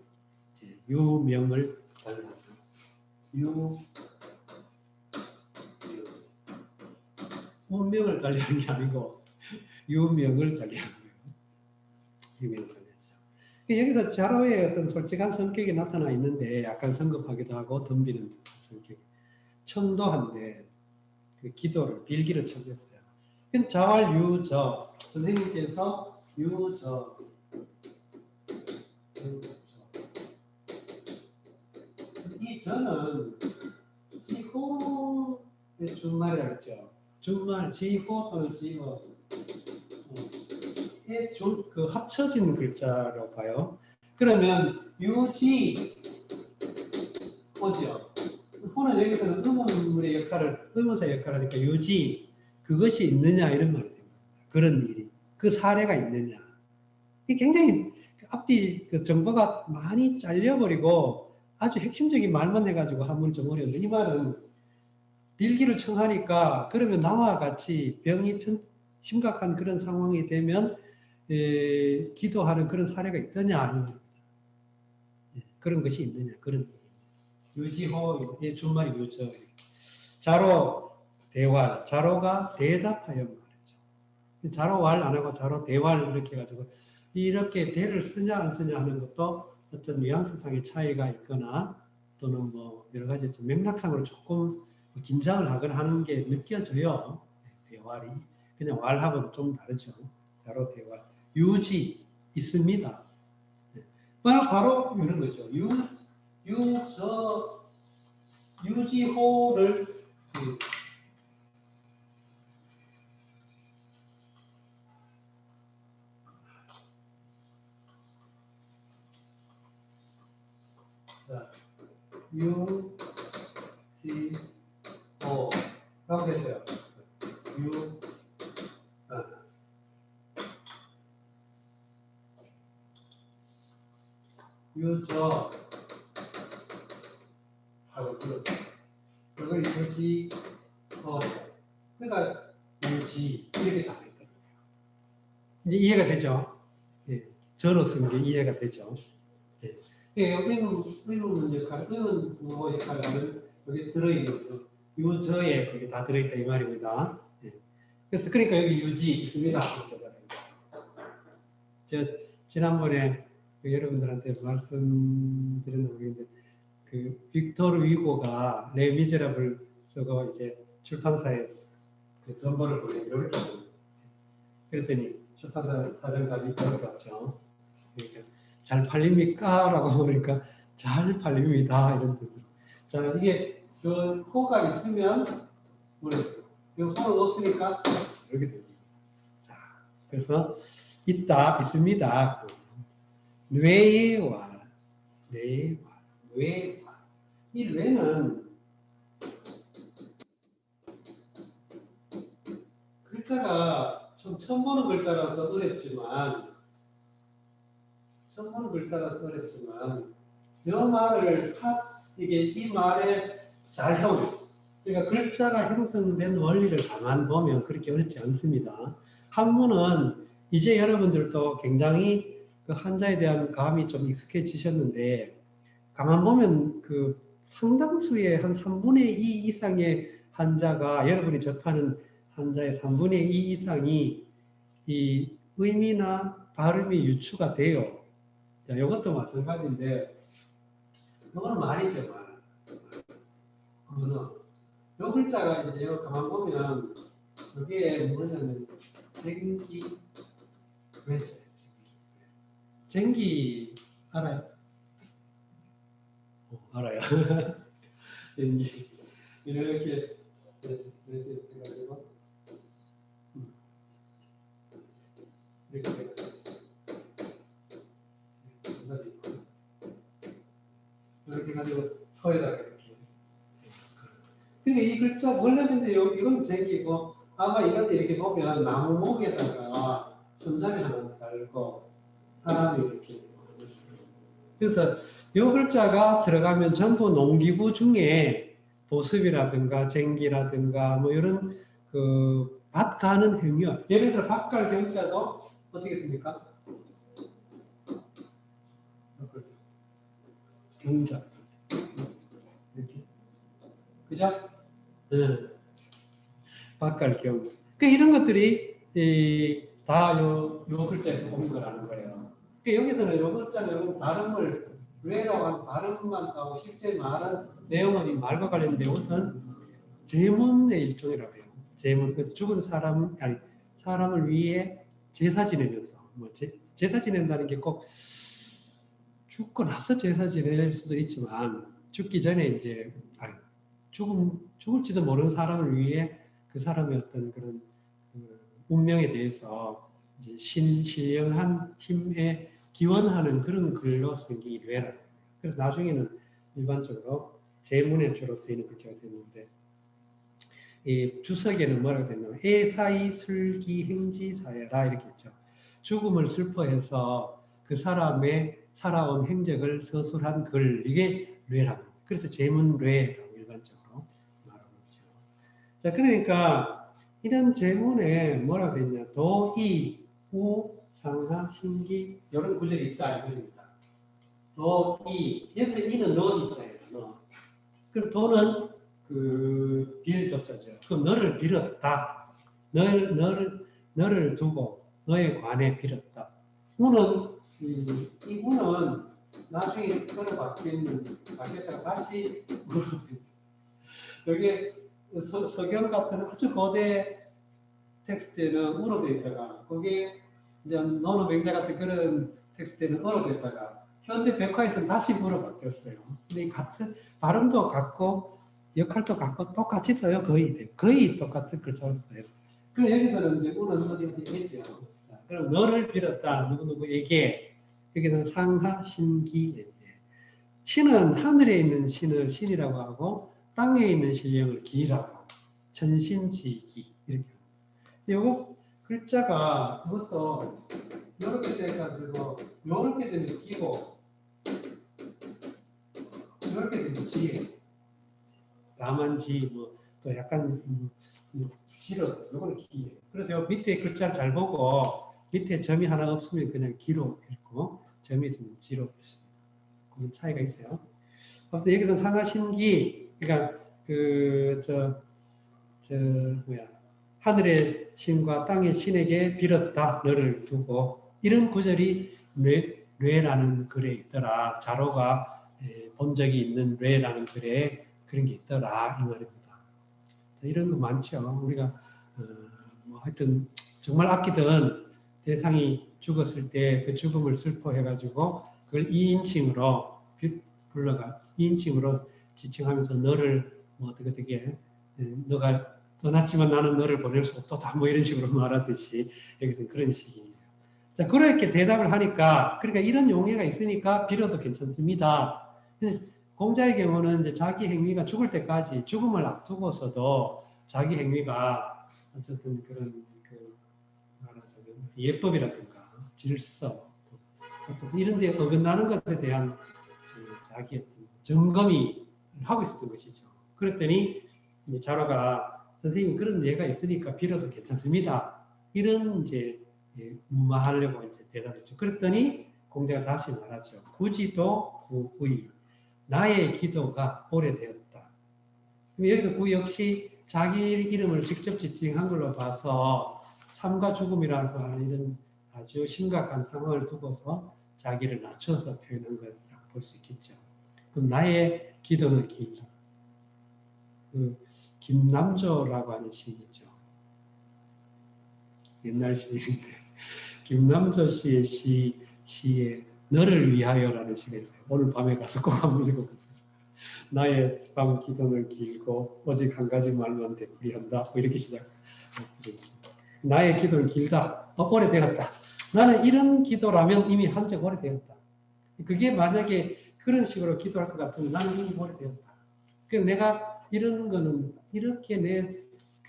이제 유명을 달리하죠. 운명을 달리하는 게 아니고 유명을 달리하는 거예요. 유명을 달리하죠. 여기서 자로의 어떤 솔직한 성격이 나타나 있는데 약간 성급하기도 하고 덤비는 성격. 청도한데 그 기도를 빌기를 청했어요. 자활 유저 선생님께서 유저 이 저는 지호의 준말이라고 했죠. 준말 지호 또는 지호 그 합쳐진 글자로 봐요. 그러면 유지 오죠. 호는 여기서는 의문문의 역할을 의문사 역할을 하니까 유지 그것이 있느냐 이런 말이 됩니다. 그런 일이 그 사례가 있느냐. 이게 굉장히 앞뒤 그 정보가 많이 잘려버리고 아주 핵심적인 말만 해가지고 한문이 좀 어려운데 이 말은 빌기를 청하니까 그러면 나와 같이 병이 심각한 그런 상황이 되면 기도하는 그런 사례가 있더냐 아니냐 그런 것이 있느냐 그런 유지호의 준말이 유저 자로 대활 자로가 대답하여 말이죠. 자로왈 안 하고 자로 대활 이렇게 해가지고 이렇게 대를 쓰냐 안 쓰냐 하는 것도 어떤 뉘앙스상의 차이가 있거나 또는 뭐 여러 가지 맥락상으로 조금 긴장을 하거나 하는 게 느껴져요. 대활이 그냥 왈하고는 좀 다르죠. 자로 대활 유지 있습니다. 바로 이런 거죠. 유지호를 자, 유지호라고 됐어요. 유저 하고 그걸 유지 그러니까 유지 이렇게 다 있더라고요. 이제 이해가 되죠? 예. 저로 쓴 게 이해가 되죠? 예. 예, 의문 역할, 의문 부호 역할은 여기 들어있는 요 저에 거기 다 들어있다 이 말입니다. 예. 그래서 그러니까 여기 유지 있습니다. 이렇게 말하는 거죠. 저 지난번에 그 여러분들한테 말씀드렸나 모르겠는데 그 빅토르 위고가 레미제라블 쓰고 이제 출판사에 그 전보를 보내 이렇게 그랬더니 출판사 사장님이 이렇게 왔죠. 그러니까 잘 팔립니까? 라고 보니까 잘 팔립니다. 이런 뜻으로. 자, 이게 그 호가 있으면 뭐래요? 이 호는 없으니까 이렇게 됩니다. 자, 그래서 있다, 있습니다. 뇌에 와, 뇌에 와, 뇌에 와. 이 뇌는 글자가 좀 처음 보는 글자라서 어렵지만 이 말을 이게 이 말의 자형 그러니까 글자가 형성된 원리를 가만 보면 그렇게 어렵지 않습니다. 한문은 이제 여러분들도 굉장히 그 한자에 대한 감이 좀 익숙해지셨는데 가만 보면 그 상당수의 한 3분의 2 이상의 한자가 여러분이 접하는 한자의 3분의 2 이상이 이 의미나 발음이 유추가 돼요. 자, 이것도 마찬가지인데 이거는 말이죠, 말. 요 글자가 이제 가만 보면 여기에 뭐냐면 쟁기 왜죠? 쟁기 알아요? 알아요. 쟁기 이렇게 해가지고 이렇게 이렇게 가지고 서에다가 이렇게. 그러니까 이 글자 원래는 이건 쟁기고 아마 이런데 이렇게 보면 나무목에다가 손잡이 하나 달고 사람이 이렇게. 그래서 이 글자가 들어가면 전부 농기구 중에 보습이라든가 쟁기라든가 뭐 이런 그 밭 가는 행위. 예를 들어 밭갈 경자도 어떻게 씁니까? 경자. 이렇게. 그죠? 네. 밭갈 경. 그 이런 것들이 다 요 글자에서 온 거라는 거예요. 여기서는 요 글자는 발음을 왜라고 한 발음만 하고 실제 말은 내용은 이 말과 관련된 것은 제문의 일종이라고 해요. 제문, 그 죽은 사람 아니 사람을 위해 제사 지내면서 뭐 제사 지낸다는 게 꼭 죽고 나서 제사 지낼 수도 있지만 죽기 전에 이제 죽을지도 모르는 사람을 위해 그 사람의 어떤 그런 그 운명에 대해서 이제 신령한 힘에 기원하는 그런 글로 쓴 게 일회라. 그래서 나중에는 일반적으로 제문에 주로 쓰이는 글자가 됐는데 이 주석에는 뭐라고 됐냐면 애사이 슬기 행지 사여라 이렇게 했죠. 죽음을 슬퍼해서 그 사람의 살아온 행적을 서술한 글 이게 뇌라고. 그래서 제문뇌라고 일반적으로 말하고 있죠. 자, 그러니까 이런 제문에 뭐라고 됐냐? 도, 이, 우, 상하, 신기 이런 구절이 있다 이겁니다. 도, 이 여기서 이는 너 있잖아요. 너. 그럼 도는 그 빌조자죠. 그럼 너를 빌었다. 너를 두고 너에 관해 빌었다. 우는 이 우는 나중에 서로 바뀌었다가 다시 여기 서경 같은 아주 거대 텍스트에는 우로 되어 있다가 거기에 이제 노노 맹자 같은 그런 텍스트에는 어로 되어 있다가 현대 백화에서는 다시 우로 바뀌었어요. 근데 같은 발음도 같고 역할도 같고 똑같이 써요. 거의 똑같은 글자로 써요. 그럼 여기서는 이제 우는 어디 있죠. 그럼 너를 빌었다. 누구누구에게 여기는 상하 신기 신은 하늘에 있는 신을 신이라고 하고 땅에 있는 신령을 기라고 하고 천신지기 이렇게 합니다. 요거 글자가 이것도 이렇게 돼가지고 이렇게 되면 기고 이렇게 되면 지예요. 다만지 또 약간 지로 요거는 기예요. 그래서 요 밑에 글자를 잘 보고 밑에 점이 하나 없으면 그냥 기로 읽고 점이 있으면 지로 읽습니다. 그런 차이가 있어요. 아무튼 여기서 상하신기, 그러니까 하늘의 신과 땅의 신에게 빌었다 너를 두고, 이런 구절이 뇌라는 글에 있더라. 자로가 본 적이 있는 뇌라는 글에 그런 게 있더라 이 말입니다. 이런 거 많죠. 우리가 뭐 하여튼 정말 아끼던 대상이 죽었을 때 그 죽음을 슬퍼해가지고 그걸 2인칭으로 불러가 2인칭으로 지칭하면서 너를 뭐 어떻게 너가 떠났지만 나는 너를 보낼 수 없다 뭐 이런 식으로 말하듯이 여기서 그런 식이에요. 자, 그렇게 대답을 하니까, 그러니까 이런 용어가 있으니까 빌어도 괜찮습니다. 공자의 경우는 이제 자기 행위가 죽을 때까지, 죽음을 앞두고서도 자기 행위가 어쨌든 그런 말하자면 예법이라든가 질서, 어쨌든 이런 데 어긋나는 것에 대한 자기의 점검이 하고 있었던 것이죠. 그랬더니 이제 자로가 선생님 그런 예가 있으니까 빌어도 괜찮습니다. 이런 이제 무마하려고 이제 대답했죠. 그랬더니 공자가 다시 말하죠. 구지도 구의, 나의 기도가 오래되었다. 여기서 구 역시 자기 이름을 직접 지칭한 걸로 봐서 삶과 죽음이라고 하는 이런 아주 심각한 상황을 두고서 자기를 낮춰서 표현한 거라고 볼 수 있겠죠. 그럼 나의 기도는 길다. 김남조라고 하는 시인이죠. 옛날 시인인데 김남조 씨의 시에 너를 위하여라는 시가 있어요. 오늘 밤에 가서 꼭 한번 읽어보세요. 나의 밤 기도는 길고 오직 한 가지 말만 되풀이한다. 뭐 이렇게 시작. 나의 기도는 길다. 오래되었다. 나는 이런 기도라면 이미 한 적 오래되었다. 그게 만약에 그런 식으로 기도할 것 같으면 나는 이미 오래되었다. 그래서 내가 이런 거는 이렇게 내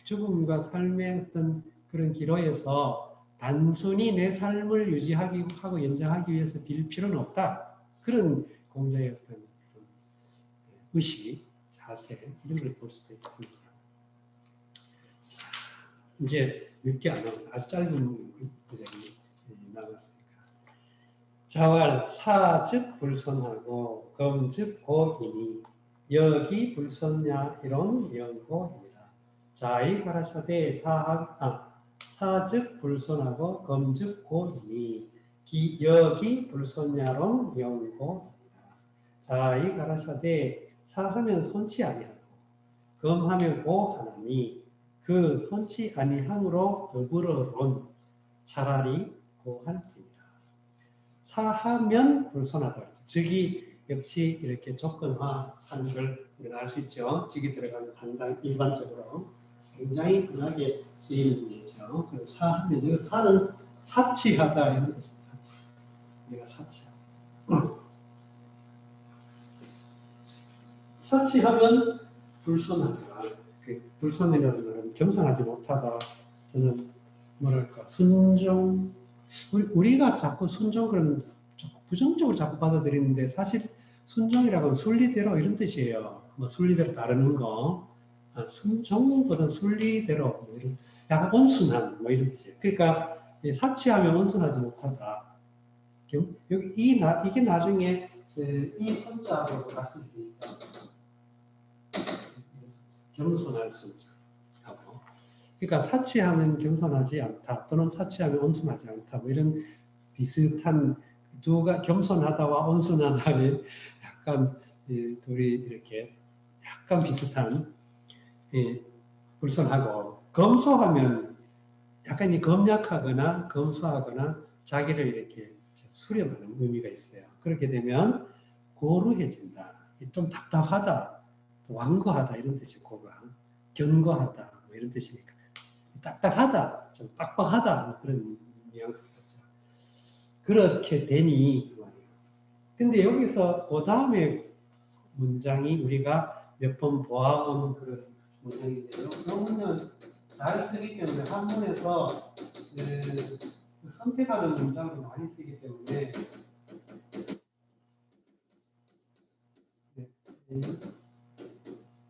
죽음과 삶의 어떤 그런 기로에서 단순히 내 삶을 유지하기 하고 연장하기 위해서 빌 필요는 없다. 그런 공자의 어떤 의식, 자세 이런 걸 볼 수도 있습니다. 이제 몇 개 안 나옵니다. 아주 짧은 구절이 나왔으니까. 자왈 사 즉 불선하고 검 즉 고이니 여기 불선냐 이런 영고입니다. 자이 가라사대 사 즉 불선하고 검 즉 고이니 여기 불선냐론 영고입니다. 자이 가라사대 사하면 손치 아니하고 검하면 고하나니 그 손치 아니함으로 더불어론 차라리 고할지니라. 사하면 불손하다. 즉이 역시 이렇게 조건화하는 걸 우리가 알 수 있죠. 즉이 들어가면 상당히 일반적으로 굉장히 흔하게 쓰이는 예죠. 그래서 사하면 여기 사는 사치하다 이런 뜻입니다. 내가 사치하다. 사치하면 불손하다. 불손이라는 말은 겸손하지 못하다. 저는 뭐랄까 순종. 우리가 자꾸 순종 그러면 부정적으로 자꾸 받아들이는데 사실 순종이라고 하면 순리대로 이런 뜻이에요. 뭐 순리대로 따르는 거. 순종보다 순리대로 뭐 이런 약간 온순한 뭐 이런 뜻이에요. 그러니까 사치하면 온순하지 못하다. 여기 이게 나중에 이 선자하고 같이 있으니까 겸손할 순자하고. 그러니까 사치하면 겸손하지 않다 또는 사치하면 온순하지 않다 뭐 이런 비슷한 두가 겸손하다와 온순하다의 약간 둘이 이렇게 약간 비슷한 불손하고 검소하면 약간 검약하거나 검소하거나 자기를 이렇게 수렴하는 의미가 있어요. 그렇게 되면 고루해진다. 좀 답답하다, 완고하다 이런 뜻이 고가, 견고하다 뭐 이런 뜻이니까 딱딱하다, 좀 빡빡하다 뭐 그런 뉘앙스가 있죠. 그렇게 되니 그 말이에요. 근데 여기서 그 다음에 문장이 우리가 몇 번 보아온 그런 문장인데요. 이 문장은 잘 쓰기 때문에 한문에서 선택하는 문장을 많이 쓰기 때문에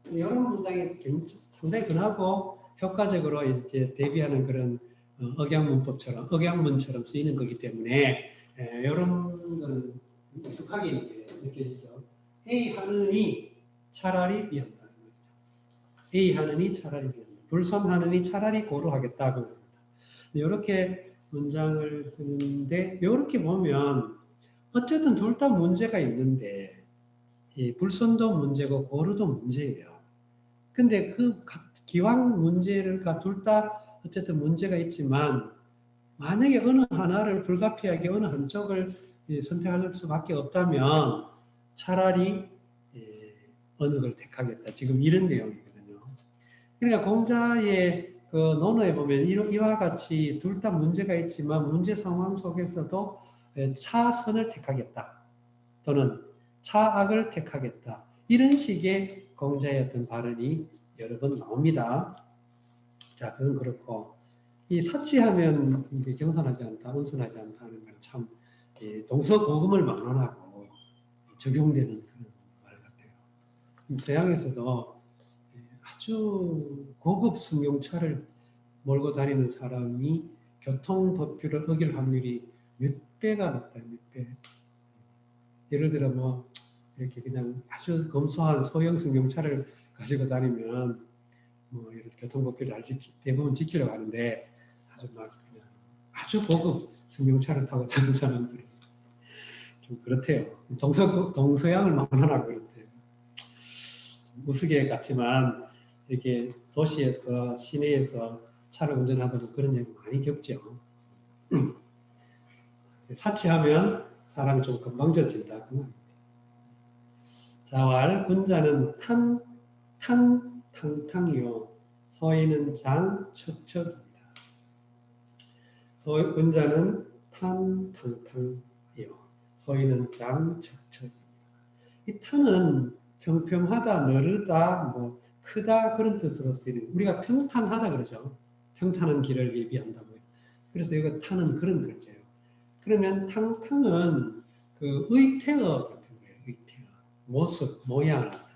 이런 문장이 상당히 근하고 효과적으로 이제 대비하는 그런 억양문처럼 쓰이는 거기 때문에 이런 거는 익숙하게 이제 느껴지죠. A 하느니 차라리 B한다는 거죠. A 하느니 차라리 B한다. 불선하느니 차라리 고로 하겠다고 합니다. 이렇게 문장을 쓰는데 이렇게 보면 어쨌든 둘 다 문제가 있는데 이 불선도 문제고 고르도 문제예요. 근데 그 기왕 문제를 둘 다 어쨌든 문제가 있지만 만약에 어느 하나를 불가피하게 어느 한쪽을 선택할 수밖에 없다면 차라리 어느 걸 택하겠다. 지금 이런 내용이거든요. 그러니까 공자의 그 논어에 보면 이와 같이 둘 다 문제가 있지만 문제 상황 속에서도 차선을 택하겠다. 또는 차악을 택하겠다. 이런 식의 공자의 어떤 발언이 여러 번 나옵니다. 자, 그건 그렇고 이 사치하면 경선하지 않다, 온순하지 않다 하는 건 참 동서고금을 막론하고 적용되는 그런 말 같아요. 서양에서도 아주 고급 승용차를 몰고 다니는 사람이 교통법규를 어길 확률이 몇 배가 높다, 몇 배. 예를 들어 뭐 이렇게 그냥 아주 검소한 소형 승용차를 가지고 다니면 뭐 이렇게 교통법규를 대부분 지키려고 하는데 아주 막 그냥 아주 고급 승용차를 타고 다니는 사람들이 좀 그렇대요. 동서양을 막론하고 그렇대요. 우스개 같지만 이렇게 도시에서 시내에서 차를 운전하다 보면 그런 얘기 많이 겪죠. 사치하면 사람이 좀 건방져진다. 자왈 군자는 탕탕이요 서인은 장척척입니다. 군자는 탕탕탕이요 서인은 장척척입니다. 이 탕은 평평하다, 너르다, 뭐 크다 그런 뜻으로 쓰이는 우리가 평탄하다 그러죠. 평탄한 길을 예비한다고요. 그래서 이거 탕은 그런 글자예요. 그러면 탕탕은 그 의태어 같은 거예요. 의태어. 모습, 모양을 나타내는.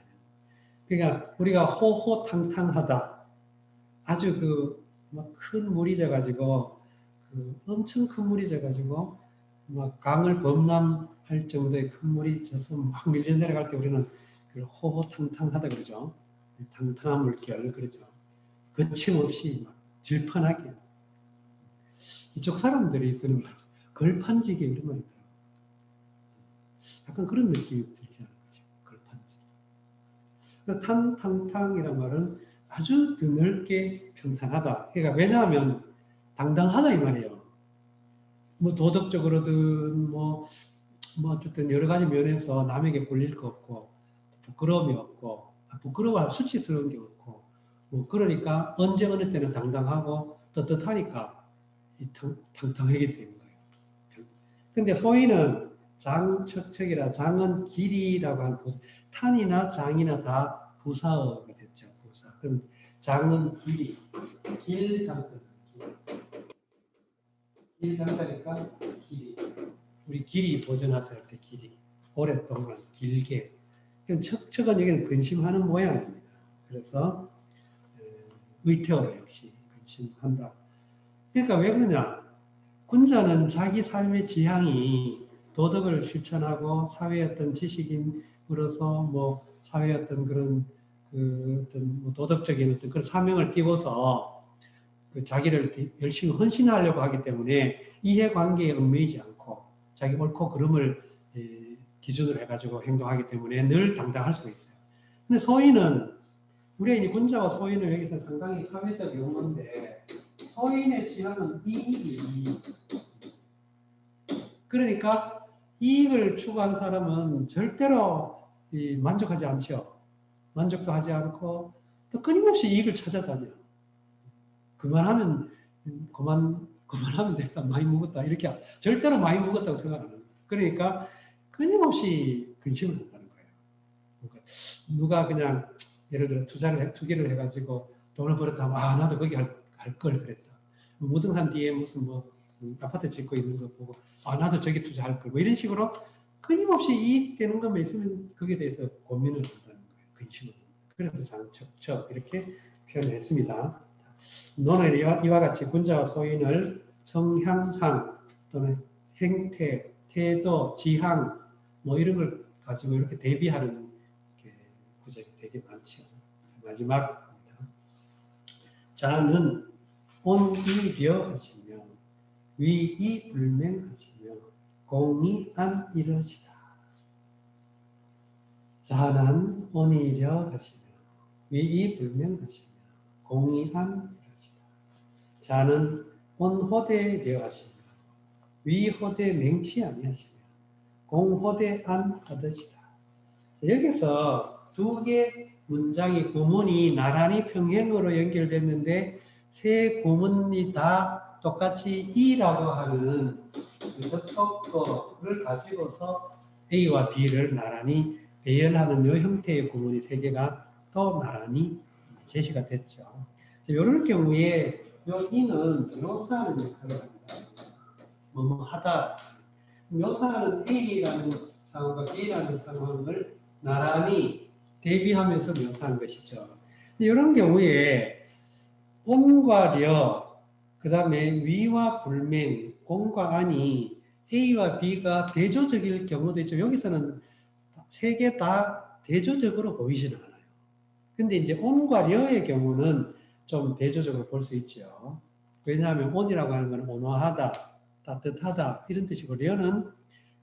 그러니까 우리가 호호탕탕하다. 아주 그 막 큰 물이 져가지고 그 엄청 큰 물이 져가지고 막 강을 범람할 정도의 큰 물이 져서 막 밀려 내려갈 때 우리는 그 호호탕탕하다 그러죠. 탕탕한 물결 그러죠. 거침없이 막 질펀하게. 이쪽 사람들이 쓰는 말, 걸판지게 이런 말이 있더라고요. 약간 그런 느낌이 들지 않은 거죠. 걸판지게. 탕탕이란 말은 아주 드넓게 평탄하다. 그러니까 왜냐하면 당당하다 이 말이에요. 뭐 도덕적으로든 뭐 어쨌든 여러 가지 면에서 남에게 볼릴 거 없고 부끄러움이 없고 부끄러워할 수치스러운 게 없고 뭐 그러니까 언제 어느 때는 당당하고 떳떳하니까 탕탕하게 되는 거예요. 근데 소위는 장척척이라 장은 길이라고 하는 부사, 탄이나 장이나 다 부사어가 됐죠. 부사. 그럼 장은 길이, 길장자. 길장자니까 길이. 우리 길이 보존하할 때 길이. 오랫동안 길게. 그럼 척척은 여기는 근심하는 모양입니다. 그래서 의태어로 역시 근심한다. 그러니까 왜 그러냐? 군자는 자기 삶의 지향이 도덕을 실천하고 사회의 어떤 지식인으로서 뭐 사회의 어떤 그런 그 어떤 뭐 도덕적인 어떤 그런 사명을 띄워서 그 자기를 열심히 헌신하려고 하기 때문에 이해관계에 얽매이지 않고 자기 옳고 그름을 기준으로 해가지고 행동하기 때문에 늘 당당할 수가 있어요. 근데 소인은 우리가 이 군자와 소인을 여기서 상당히 사회적 용어인데 소인의 지향은 이익이 그러니까 이익을 추구한 사람은 절대로 만족하지 않죠. 만족도 하지 않고 또 끊임없이 이익을 찾아다녀. 그만하면 됐다. 많이 먹었다. 이렇게 절대로 많이 먹었다고 생각 안 합니다. 그러니까 끊임없이 근심을 한다는 거예요. 그러니까 누가 그냥 예를 들어 투기를 해가지고 돈을 벌었다 하면 나도 거기 할 걸 그랬다. 무등산 뒤에 무슨 뭐 아파트 짓고 있는 거 보고 나도 저기 투자할 걸 뭐 이런 식으로 끊임없이 이익되는 것만 있으면 거기에 대해서 고민을 한다는 거예요. 근심을. 그래서 장척척 이렇게 표현했습니다. 논어에는 이와 같이 군자와 소인을 성향상 또는 행태, 태도, 지향 뭐 이런 걸 가지고 이렇게 대비하는 구절이 되게 많죠. 마지막입니다. 자는 온이려 하시며 위이 불맹하시며 공이 안 이러시다. 자는 온이려 하시며 위이 불맹하시며 공이 안 이러시다. 자는 온호대려 하시며 위호대 맹치 아니하시며 공호대 안 하듯이다. 여기서 두 개 문장이 구문이 나란히 평행으로 연결됐는데 세 구문이 다 똑같이 이라고 하는 접속어를 가지고서 A와 B를 나란히 배열하는 이 형태의 구문이 세 개가 또 나란히 제시가 됐죠. 이럴 경우에 이 이는 묘사하는 역할을 합니다. 뭐뭐 하다. 묘사하는 A라는 상황과 B라는 상황을 나란히 대비하면서 묘사한 것이죠. 이런 경우에 온과 려, 그 다음에 위와 불맹, 공과 안이 A와 B가 대조적일 경우도 있죠. 여기서는 세 개 다 대조적으로 보이지는 않아요. 근데 이제 온과 려의 경우는 좀 대조적으로 볼 수 있죠. 왜냐하면 온이라고 하는 것은 온화하다, 따뜻하다 이런 뜻이고 려는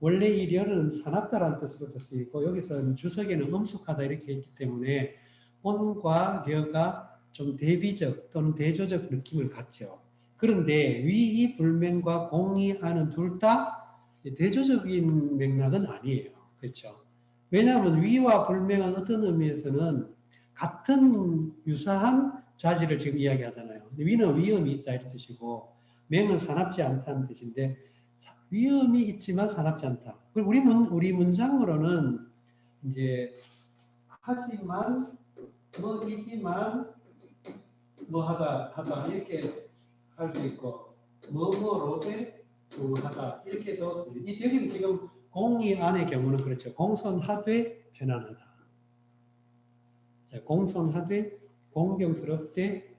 원래 이 려는 사납다라는 뜻으로도 쓰이고 여기서는 주석에는 엄숙하다 이렇게 있기 때문에 온과 려가 좀 대비적 또는 대조적 느낌을 갖죠. 그런데 위이 불맹과 공이 안은 둘 다 대조적인 맥락은 아니에요. 그렇죠? 왜냐하면 위와 불맹은 어떤 의미에서는 같은 유사한 자질을 지금 이야기하잖아요. 위는 위험이 있다 이런 뜻이고 맹은 사납지 않다는 뜻인데 위험이 있지만 사납지 않다. 그리고 우리 문장으로는 이제 하지만 뭐이지만 뭐 하다 이렇게 할 수 있고 뭐뭐로되 하다 이렇게도 여기는 지금 공이 안의 경우는 그렇죠. 공손하되 편안하다. 자, 공손하되 공경스럽되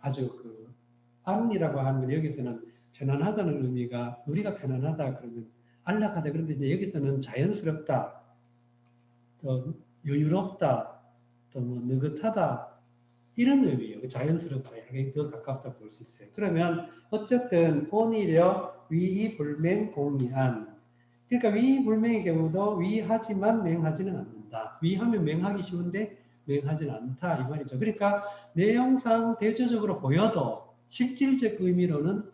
아주 그 안이라고 하는 건 여기서는 편안하다는 의미가 우리가 편안하다 그러면 안락하다 그런데 이제 여기서는 자연스럽다 또 여유롭다 또 뭐 느긋하다 이런 의미예요. 자연스럽다 이렇게 더 가깝다 볼 수 있어요. 그러면 어쨌든 온이려 위이 불맹 공이안 그러니까 위이 불맹의 경우도 위하지만 맹하지는 않는다. 위하면 맹하기 쉬운데 맹하지는 않다 이 말이죠. 그러니까 내용상 대조적으로 보여도 실질적 의미로는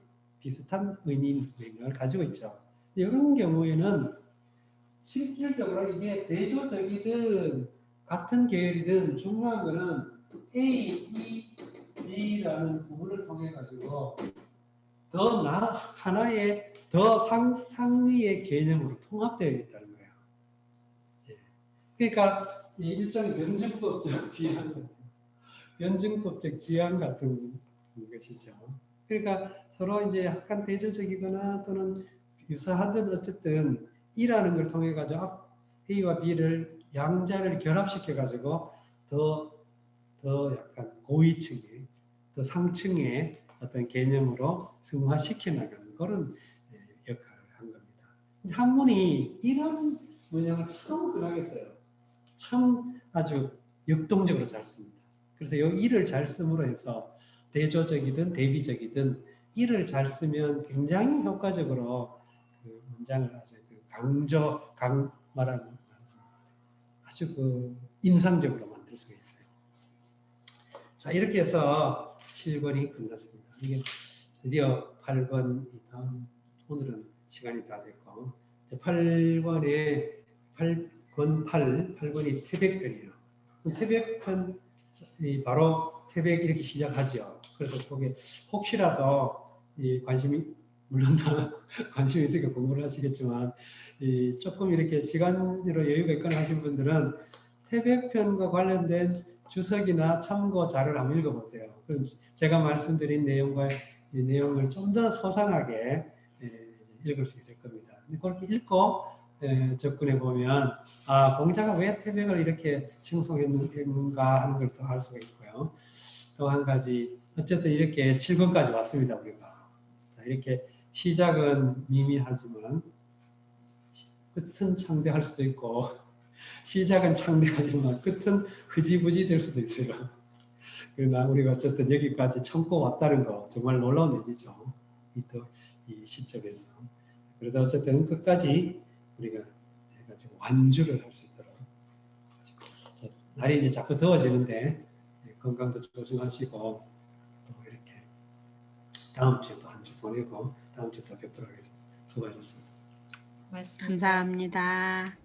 비슷한 의미 맥락을 가지고 있죠. 이런 경우에는 실질적으로 이게 대조적이든 같은 계열이든 중요한 거는 A, E, B라는 구분을 통해 가지고 하나의 더 상위의 개념으로 통합되어 있다는 거예요. 예. 그러니까 일종의 변증법적 지향 같은 변증법적 지향 같은 것이죠. 그러니까 서로 이제 약간 대조적이거나 또는 유사하든 어쨌든 이라는 걸 통해 가지고 A와 B를 양자를 결합시켜 가지고 더 약간 고위층의 더 상층의 어떤 개념으로 승화시켜 나가는 그런 역할을 한 겁니다. 한문이 이런 문장을 참 흔하게 써요. 참 아주 역동적으로 잘 씁니다. 그래서 이 이를 잘 씀으로 해서 대조적이든 대비적이든 이를 잘 쓰면 굉장히 효과적으로 그 문장을 아주 말하는 아주 그 인상적으로 만들 수가 있어요. 자, 이렇게 해서 7권이 끝났습니다. 이게 드디어 8권이 다음, 오늘은 시간이 다 됐고, 8권에 8권이 태백편이에요. 태백편, 바로 태백 이렇게 시작하죠. 그래서 거기에 혹시라도 물론 다 관심이 있으니까 공부를 하시겠지만, 조금 이렇게 시간으로 여유가 있거나 하신 분들은 태백편과 관련된 주석이나 참고 자료를 한번 읽어보세요. 그럼 제가 말씀드린 내용과 이 내용을 좀 더 소상하게 읽을 수 있을 겁니다. 그렇게 읽고 접근해 보면 공자가 왜 태백을 이렇게 칭송했는가 하는 걸 더 알 수가 있고요. 또 한 가지 어쨌든 이렇게 7권까지 왔습니다 우리가. 자, 이렇게 시작은 미미하지만 끝은 창대할 수도 있고 시작은 창대하지만 끝은 흐지부지 될 수도 있어요. 그러나 우리가 어쨌든 여기까지 참고 왔다는 거 정말 놀라운 얘기죠. 이 시점에서. 그래서 어쨌든 끝까지 우리가 해가지고 완주를 할 수 있도록. 자, 날이 이제 자꾸 더워지는데 건강도 조심하시고 또 이렇게 다음 주에 또 한 주 보내고 다음 주에 또 뵙도록 하겠습니다. 수고하셨습니다. 고맙습니다. 감사합니다.